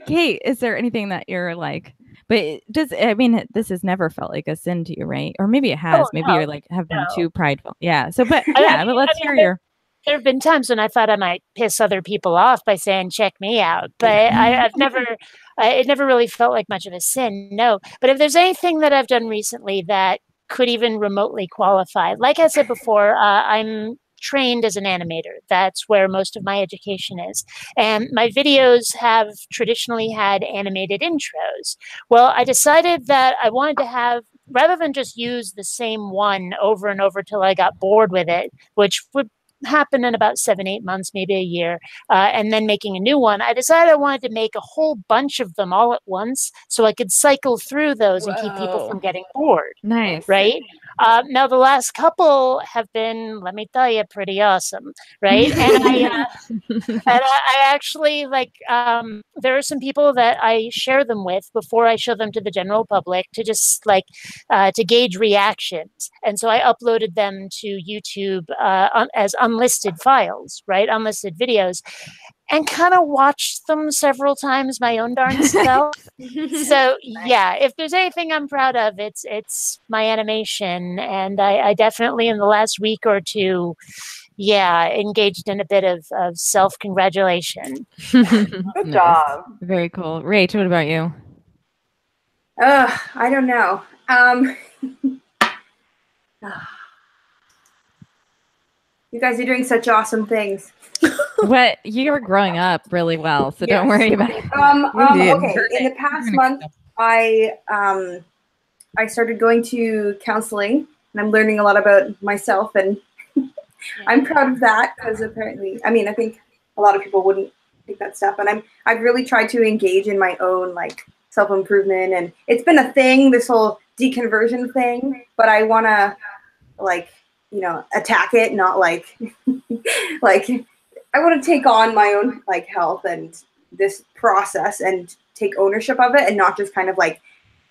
Kate, is there anything that you're like? But this has never felt like a sin to you, right? Or maybe it has. Maybe you're like have been too prideful. Yeah. So, but but let's hear your. There have been times when I thought I might piss other people off by saying, check me out. But I've never, it never really felt like much of a sin, no. But if there's anything that I've done recently that could even remotely qualify, like I said before, I'm trained as an animator. That's where most of my education is. And my videos have traditionally had animated intros. Well, I decided that I wanted to have, rather than just use the same one over and over till I got bored with it, which would happen in about 7-8 months, maybe a year, and then making a new one, I decided I wanted to make a whole bunch of them all at once so I could cycle through those and keep people from getting bored. Nice. Right? Now, the last couple have been, let me tell you, pretty awesome. Right? And I actually, like, there are some people that I share them with before I show them to the general public to just, like, to gauge reactions. And so I uploaded them to YouTube as unlisted files, right? Unlisted videos. And kind of watched them several times my own darn self. So yeah, if there's anything I'm proud of, it's my animation. And I definitely in the last week or two, engaged in a bit of self-congratulation. Good job. Very cool. Rach, what about you? I don't know. You guys are doing such awesome things. What, you're growing up really well, so don't worry about it. Okay, in the past month, I started going to counseling, and I'm learning a lot about myself, and I'm proud of that because apparently, I think a lot of people wouldn't take that step, and I've really tried to engage in my own like self-improvement, and it's been a thing, this whole deconversion thing, but I want to attack it, not like I want to take on my own like health and this process and take ownership of it and not just kind of like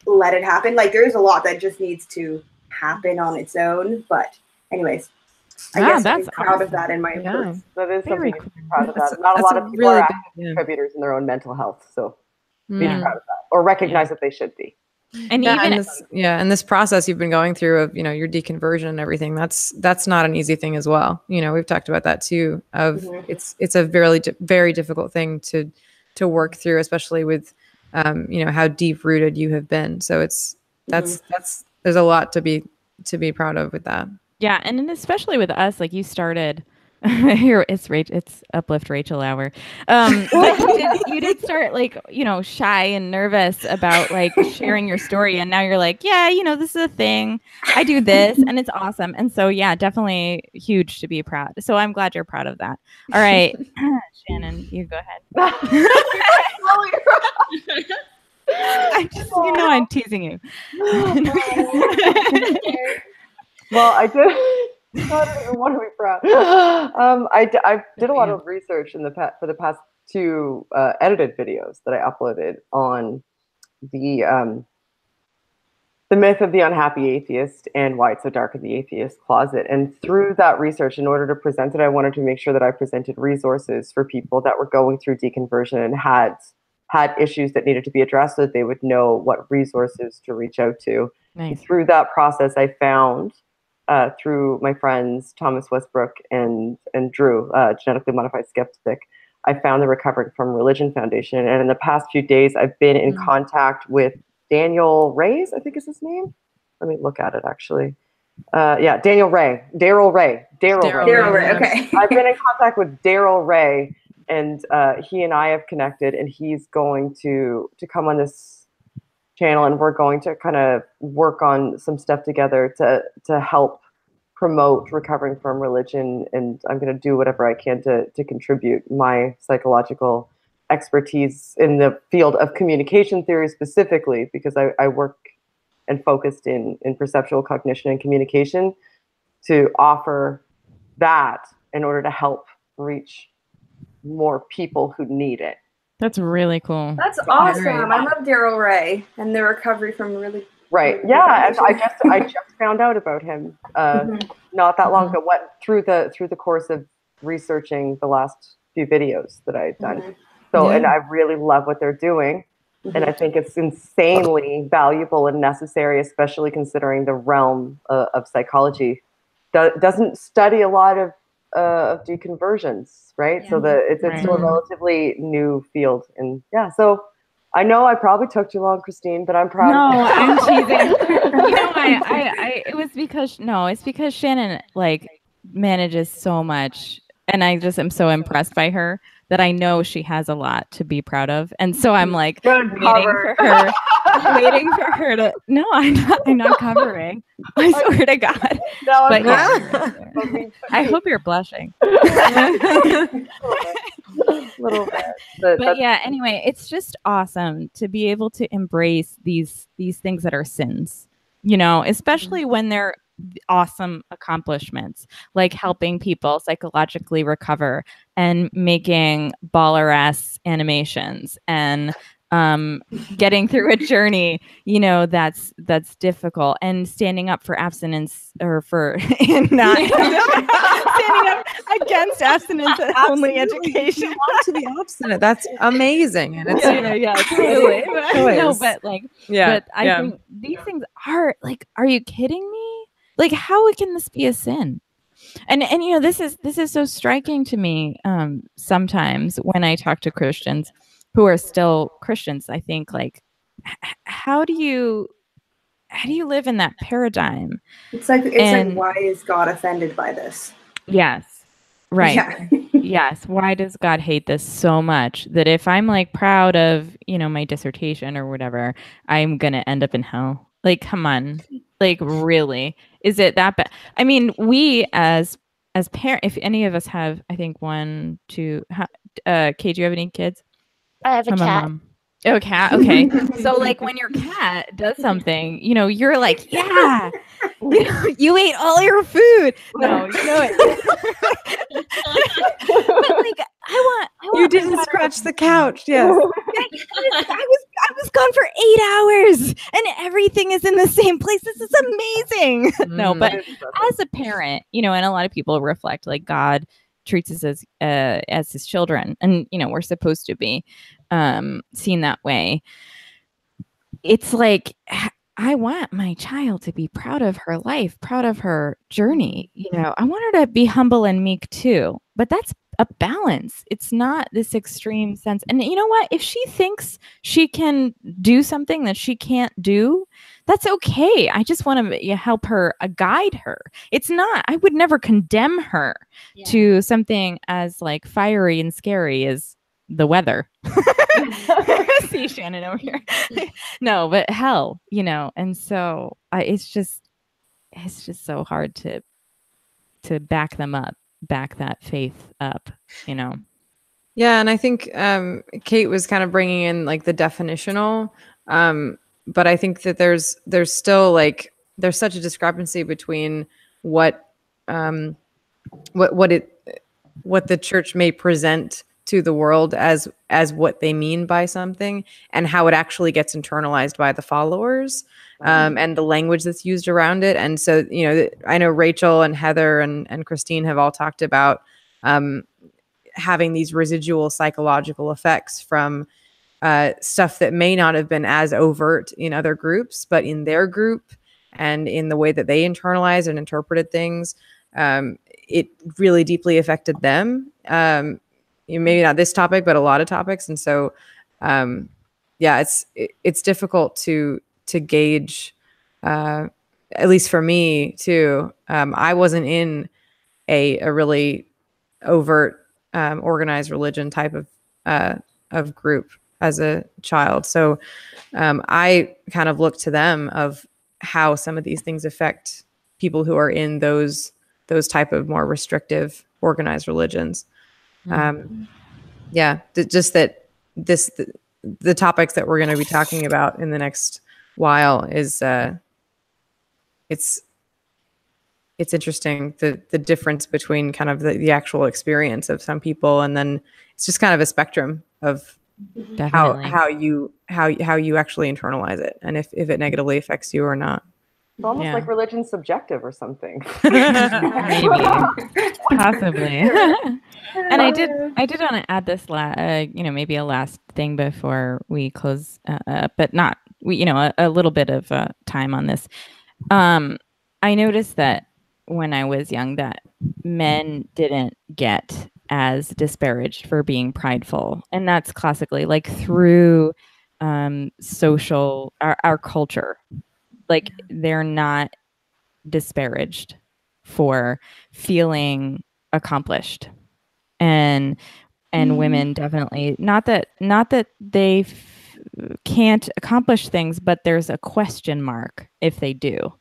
let it happen. Like there's a lot that just needs to happen on its own. But anyways, I guess I'm proud of that in my approach. That is something to be proud of that. Not a lot of people are contributors in their own mental health. So be proud of that or recognize that they should be. And even and this process you've been going through of your deconversion and everything, that's not an easy thing as well. We've talked about that too. Of it's a very very difficult thing to to work through, especially with you know, how deep rooted you have been. So that's there's a lot to be proud of with that. Yeah, and then especially with us, like you started here. It's Uplift Rachel hour. Like you did start like, you know, shy and nervous about like sharing your story, and now you're like, yeah, you know, this is a thing. I do this, and it's awesome. And so yeah, definitely huge to be proud. So I'm glad you're proud of that. All right, Shannon, you go ahead. I just, you know, I'm teasing you. Well, I did. I don't even want to be proud. I did a lot of research for the past 2 edited videos that I uploaded on the myth of the unhappy atheist and why it's so dark in the atheist closet. And through that research, in order to present it, I wanted to make sure that I presented resources for people that were going through deconversion and had issues that needed to be addressed, so that they would know what resources to reach out to. Nice. Through that process, I found, through my friends Thomas Westbrook and Drew, Genetically Modified Skeptic, I found the Recovering from Religion Foundation. And in the past few days, I've been in contact with Daniel Ray's, I think is his name. Let me look at it actually. Yeah, Daryl Ray. Okay. I've been in contact with Daryl Ray, and he and I have connected, and he's going to come on this channel, and we're going to kind of work on some stuff together to help promote recovering from religion. And I'm going to do whatever I can to contribute my psychological expertise in the field of communication theory specifically, because I work and focused in perceptual cognition and communication, to offer that in order to help reach more people who need it. That's really cool. That's awesome. I love Daryl Ray and the recovery from really. Right. Yeah. And I just found out about him not that long ago. Through the course of researching the last few videos that I've done. So, and I really love what they're doing. And I think it's insanely valuable and necessary, especially considering the realm of psychology doesn't study a lot of deconversions, right? So it's still a relatively new field. And yeah, so I know I probably took too long, Christine, but I'm proud. No, I'm teasing. You know, it's because Shannon like manages so much, and I just am so impressed by her that I know she has a lot to be proud of. And so I'm like waiting for her to, no, I'm not covering. I swear to God. No, but yeah, I hope you're blushing. Little bit. But yeah, anyway, it's just awesome to be able to embrace these things that are sins, you know, especially when they're awesome accomplishments, like helping people psychologically recover and making baller-ass animations and getting through a journey, you know, that's difficult, and standing up for abstinence, or for not standing up against abstinence only education. You want to be abstinent. That's amazing. And it's totally. But I think these things are like, are you kidding me? Like, how can this be a sin? And you know, this is so striking to me sometimes when I talk to Christians who are still Christians. I think, like, how do you live in that paradigm? It's like why is God offended by this? Yes. Right. Yeah. Yes. Why does God hate this so much that if I'm like proud of, you know, my dissertation or whatever, I'm going to end up in hell? Like, come on. Like, really? Is it that bad? I mean, we as parents, if any of us have, I think 1, 2, Kate, do you have any kids? I have a cat. Mom. Oh, cat. Okay. So like when your cat does something, you know, you're like, yeah, you know, you ate all your food. No, you know it. But like, I want you didn't scratch the couch. Yes. I was gone for 8 hours and everything is in the same place. This is amazing. No, but as a parent, you know, and a lot of people reflect, like, God treats us as his children, and you know, we're supposed to be seen that way. It's like, I want my child to be proud of her life, proud of her journey. You know, I want her to be humble and meek too, but that's a balance. It's not this extreme sense. And you know what? If she thinks she can do something that she can't do, that's okay. I just want to help her, guide her. It's not, I would never condemn her to something as like fiery and scary as the weather. See Shannon over here. No, but hell, you know, and so it's just so hard to back them up, back that faith up, you know. Yeah, and I think Kate was kind of bringing in like the definitional, but I think that there's still like there's such a discrepancy between what the church may present to the world as what they mean by something and how it actually gets internalized by the followers, and the language that's used around it. And so, you know, I know Rachel and Heather and Christine have all talked about having these residual psychological effects from stuff that may not have been as overt in other groups, but in their group and in the way that they internalized and interpreted things, it really deeply affected them. Maybe not this topic, but a lot of topics. And so, yeah, it's difficult to gauge, at least for me too. I wasn't in a really overt, organized religion type of group as a child. So, I kind of look to them of how some of these things affect people who are in those type of more restrictive organized religions. Yeah, just that the topics that we're going to be talking about in the next while is it's interesting, the difference between kind of the actual experience of some people, and then it's just kind of a spectrum of how you actually internalize it, and if it negatively affects you or not. It's almost like religion's subjective or something. Maybe, possibly. And I did want to add this, maybe a last thing before we close, but not a little bit of time on this. I noticed that when I was young, that men didn't get as disparaged for being prideful, and that's classically like through social our culture. Like they're not disparaged for feeling accomplished, and women definitely not that they can't accomplish things, but there's a question mark if they do.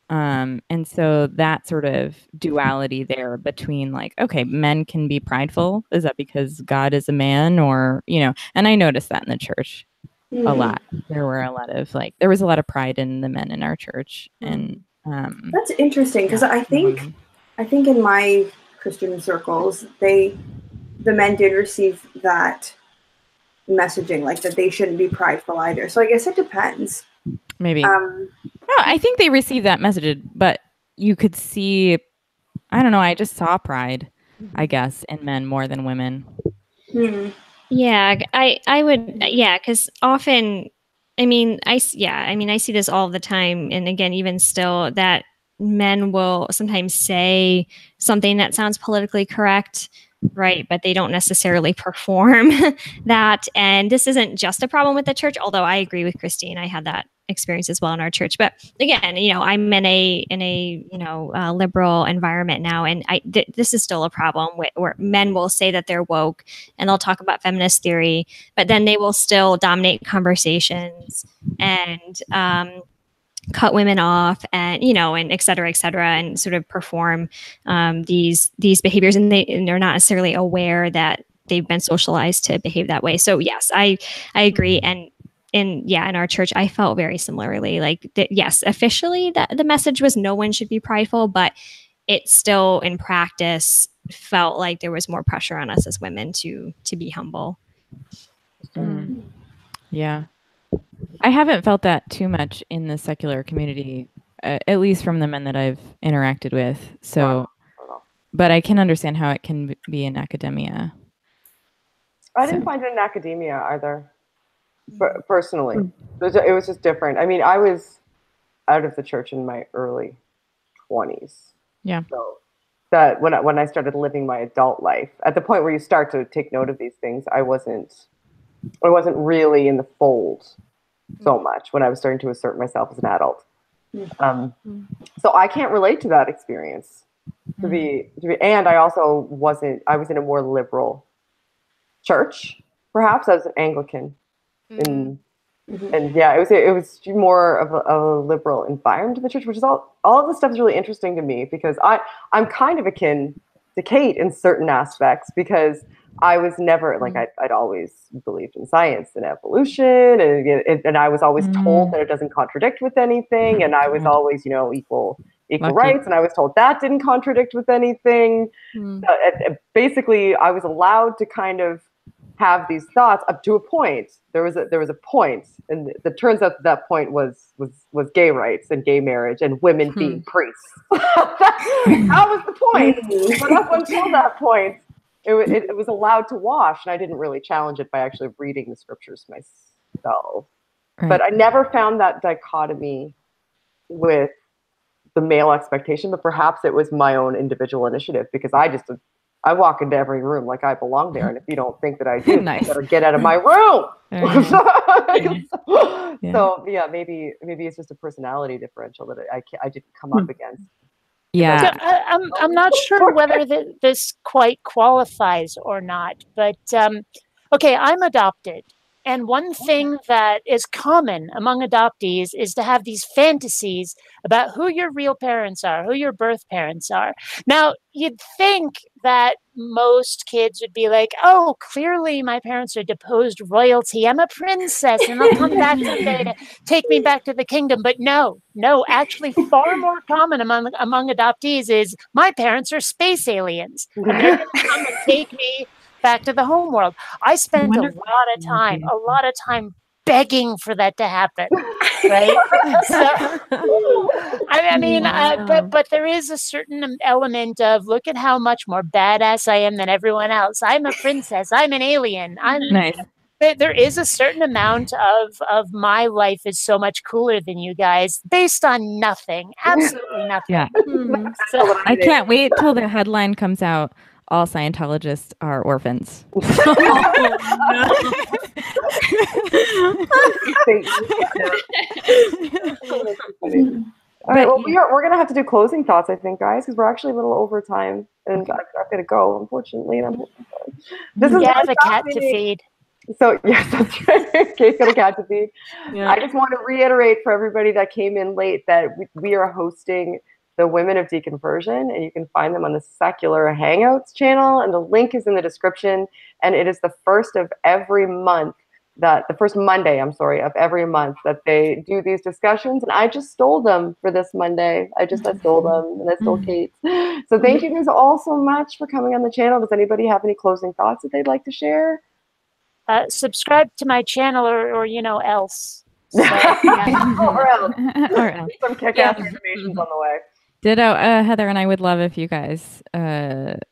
And so that sort of duality there between like, okay, men can be prideful. Is that because God is a man, or, and I noticed that in the church a lot. There were a lot of there was a lot of pride in the men in our church. And that's interesting, because I think in my Christian circles, the men did receive that messaging, like that they shouldn't be prideful either. So I guess it depends. Maybe. No, I think they received that message, but you could see, I don't know, I just saw pride, I guess, in men more than women. Yeah, I would, because often, I see this all the time. And again, even still, that men will sometimes say something that sounds politically correct, right? But they don't necessarily perform that. And this isn't just a problem with the church, although I agree with Christine. I had that experience as well in our church. But again, I'm in a liberal environment now, and this is still a problem where men will say that they're woke and they'll talk about feminist theory, but then they will still dominate conversations and cut women off, and and et cetera, and sort of perform these behaviors, and they're not necessarily aware that they've been socialized to behave that way. So yes, I agree. And in our church, I felt very similarly. Like yes, officially the message was no one should be prideful, but it still in practice felt like there was more pressure on us as women to be humble. Yeah. I haven't felt that too much in the secular community, at least from the men that I've interacted with. So, but I can understand how it can be in academia. I didn't find it in academia either, personally. It was just different. I mean, I was out of the church in my early 20s. Yeah. So that when I started living my adult life, at the point where you start to take note of these things, I wasn't really in the fold so much when I was starting to assert myself as an adult. So I can't relate to that experience. And I also I was in a more liberal church, perhaps. I was an Anglican. And yeah, it was more of a liberal environment in the church, which is all of this stuff is really interesting to me, because I'm kind of akin to Kate in certain aspects, because I was never like I'd always believed in science and evolution, and I was always told that it doesn't contradict with anything, and I was always, equal Lucky. rights, and I was told that didn't contradict with anything. Basically, I was allowed to kind of have these thoughts up to a point. There was a point, and it turns out that point was gay rights and gay marriage and women being priests. that was the point. But up until that point, it was allowed to wash, and I didn't really challenge it by actually reading the scriptures myself. Right. But I never found that dichotomy with the male expectation, but perhaps it was my own individual initiative, because I walk into every room like I belong there, and if you don't think that I do, nice. You better get out of my room. So yeah, maybe it's just a personality differential that I didn't come up against. Yeah, so I'm not sure whether this quite qualifies or not, but okay, I'm adopted. And one thing that is common among adoptees is to have these fantasies about who your real parents are, who your birth parents are. Now, you'd think that most kids would be like, oh, clearly my parents are deposed royalty. I'm a princess and I'll come back someday to take me back to the kingdom. But no, actually far more common among adoptees is my parents are space aliens. And they're going to come and take me back to the home world. I spent a lot of time begging for that to happen, right? But there is a certain element of, look at how much more badass I am than everyone else. I'm a princess. I'm an alien. Nice. There is a certain amount of my life is so much cooler than you guys, based on nothing, absolutely nothing. Yeah. So, I can't wait till the headline comes out. All Scientologists are orphans. All right, well, we're going to have to do closing thoughts, I think, guys, because we're actually a little over time, and I've got to go, unfortunately. And I have a cat to feed. So, yes, that's right. Kate's got a cat to feed. Yeah. I just want to reiterate for everybody that came in late that we are hosting the Women of Deconversion, and you can find them on the Secular Hangouts channel, and the link is in the description. And it is the first Monday, of every month that they do these discussions. And I just stole them for this Monday. I stole them, and I stole Kate's. So thank you guys all so much for coming on the channel. Does anybody have any closing thoughts that they'd like to share? Subscribe to my channel or else. So, yeah. or else. Some kick-ass animations on the way. Ditto, Heather, and I would love if you guys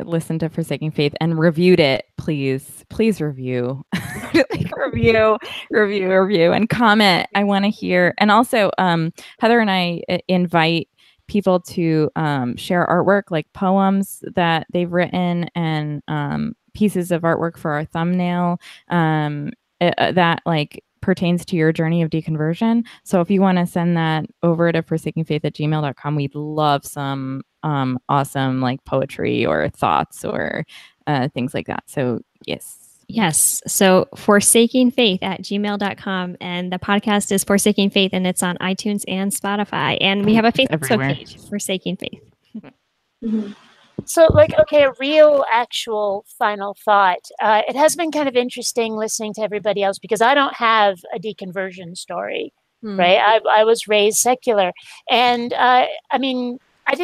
listened to Forsaking Faith and reviewed it, please. Please review. review, and comment. I want to hear. And also, Heather and I invite people to share artwork, like poems that they've written, and pieces of artwork for our thumbnail that pertains to your journey of deconversion. So if you want to send that over to forsakingfaith@gmail.com, we'd love some awesome poetry or thoughts or things like that. So yes. So forsakingfaith@gmail.com, and the podcast is Forsaking Faith, and it's on iTunes and Spotify, and we have a Facebook page, Forsaking Faith. So, a real actual final thought. It has been kind of interesting listening to everybody else, because I don't have a deconversion story, right? I was raised secular. And I didn't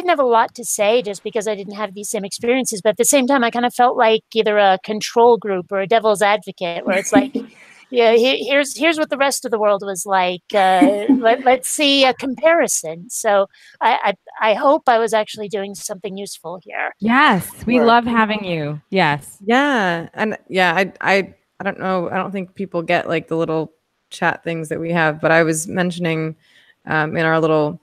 have a lot to say just because I didn't have these same experiences. But at the same time, I kind of felt like either a control group or a devil's advocate, where it's like, yeah, here's what the rest of the world was like. Let's see a comparison. So I hope I was actually doing something useful here. Yes, we love having you. Yes. Yeah, and I don't know. I don't think people get the little chat things that we have. But I was mentioning in our little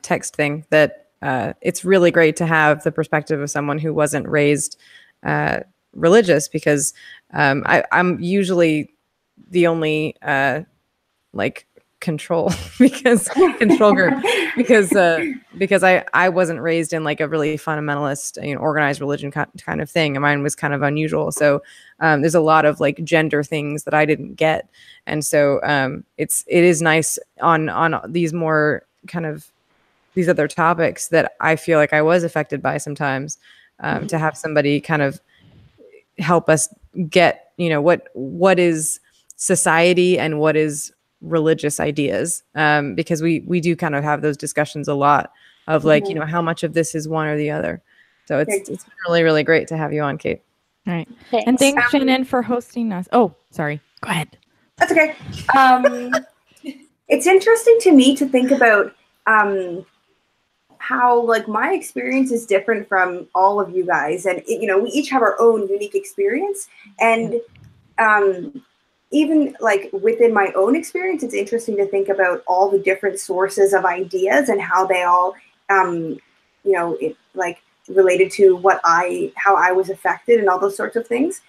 text thing that it's really great to have the perspective of someone who wasn't raised religious, because I'm usually the only like control control group because I wasn't raised in like a really fundamentalist, organized religion kind of thing, and mine was kind of unusual. So there's a lot of like gender things that I didn't get, and so it is nice on these more kind of these other topics that I feel like I was affected by sometimes, to have somebody kind of help us get, what is society and what is religious ideas, because we do kind of have those discussions a lot of like, how much of this is one or the other. So it's been really, really great to have you on, Kate. All right. Thanks. And thanks, Shannon, for hosting us. Oh, sorry. Go ahead. That's okay. It's interesting to me to think about how like my experience is different from all of you guys, and we each have our own unique experience, and even like within my own experience, it's interesting to think about all the different sources of ideas and how they all like related to how I was affected and all those sorts of things.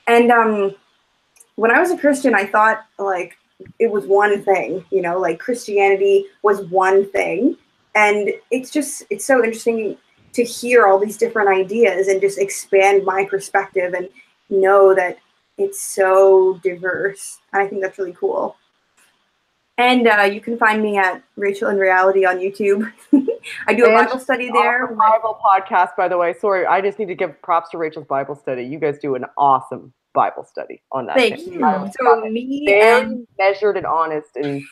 And when I was a Christian, I thought like it was one thing, like Christianity was one thing. And it's so interesting to hear all these different ideas and just expand my perspective and know that it's so diverse. I think that's really cool. And you can find me at Rachel in Reality on YouTube. I do a Bible study there. Bible podcast, by the way. Sorry, I just need to give props to Rachel's Bible study. You guys do an awesome Bible study on that. Thank you. So me, very measured and honest, and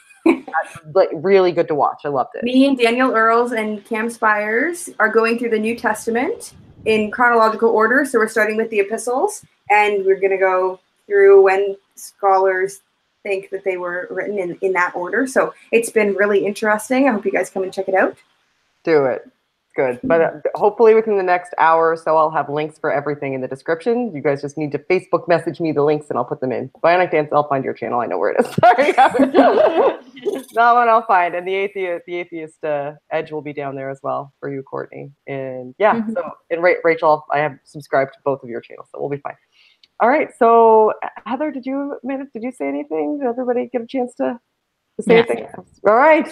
like really good to watch. I loved it. Me and Daniel Earls and Cam Spires are going through the New Testament in chronological order. So we're starting with the epistles, and we're going to go through when scholars think that they were written in that order. So it's been really interesting. I hope you guys come and check it out. Do it. Good. But hopefully within the next hour or so, I'll have links for everything in the description. You guys just need to Facebook message me the links and I'll put them in. Bionic Dance, I'll find your channel. I know where it is. Sorry. That one I'll find. And the Atheist Edge will be down there as well for you, Courtney. And yeah, so and Rachel, I have subscribed to both of your channels, so we'll be fine. All right. So Heather, did you say anything? Did everybody get a chance to say anything? All right.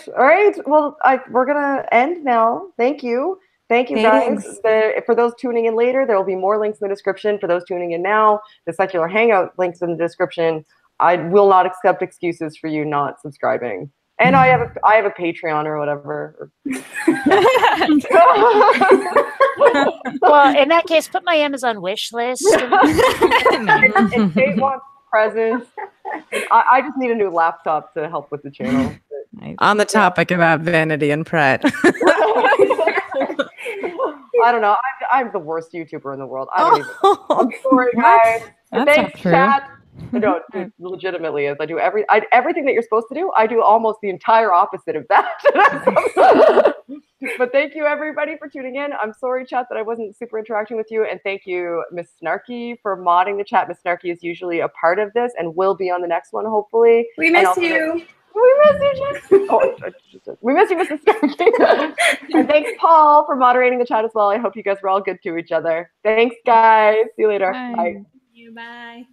Well, we're gonna end now. Thank you guys. For those tuning in later, there will be more links in the description. For those tuning in now, the Secular Hangout links in the description. I will not accept excuses for you not subscribing. And I have a Patreon or whatever. Well, in that case, put my Amazon wish list. And Kate wants presents. I just need a new laptop to help with the channel. On the topic about Vanity and Pratt. I don't know. I'm the worst YouTuber in the world. I don't even know. I'm sorry, guys. Thanks, chat. No, it legitimately is. I do everything that you're supposed to do. I do almost the entire opposite of that. But thank you, everybody, for tuning in. I'm sorry, chat, that I wasn't super interacting with you. And thank you, Miss Snarky, for modding the chat. Miss Snarky is usually a part of this and will be on the next one, hopefully. We miss you. We miss you, Jen. We miss you, Mrs. Snarky. And thanks, Paul, for moderating the chat as well. I hope you guys were all good to each other. Thanks, guys. See you later. Bye. Bye. Thank you. Bye.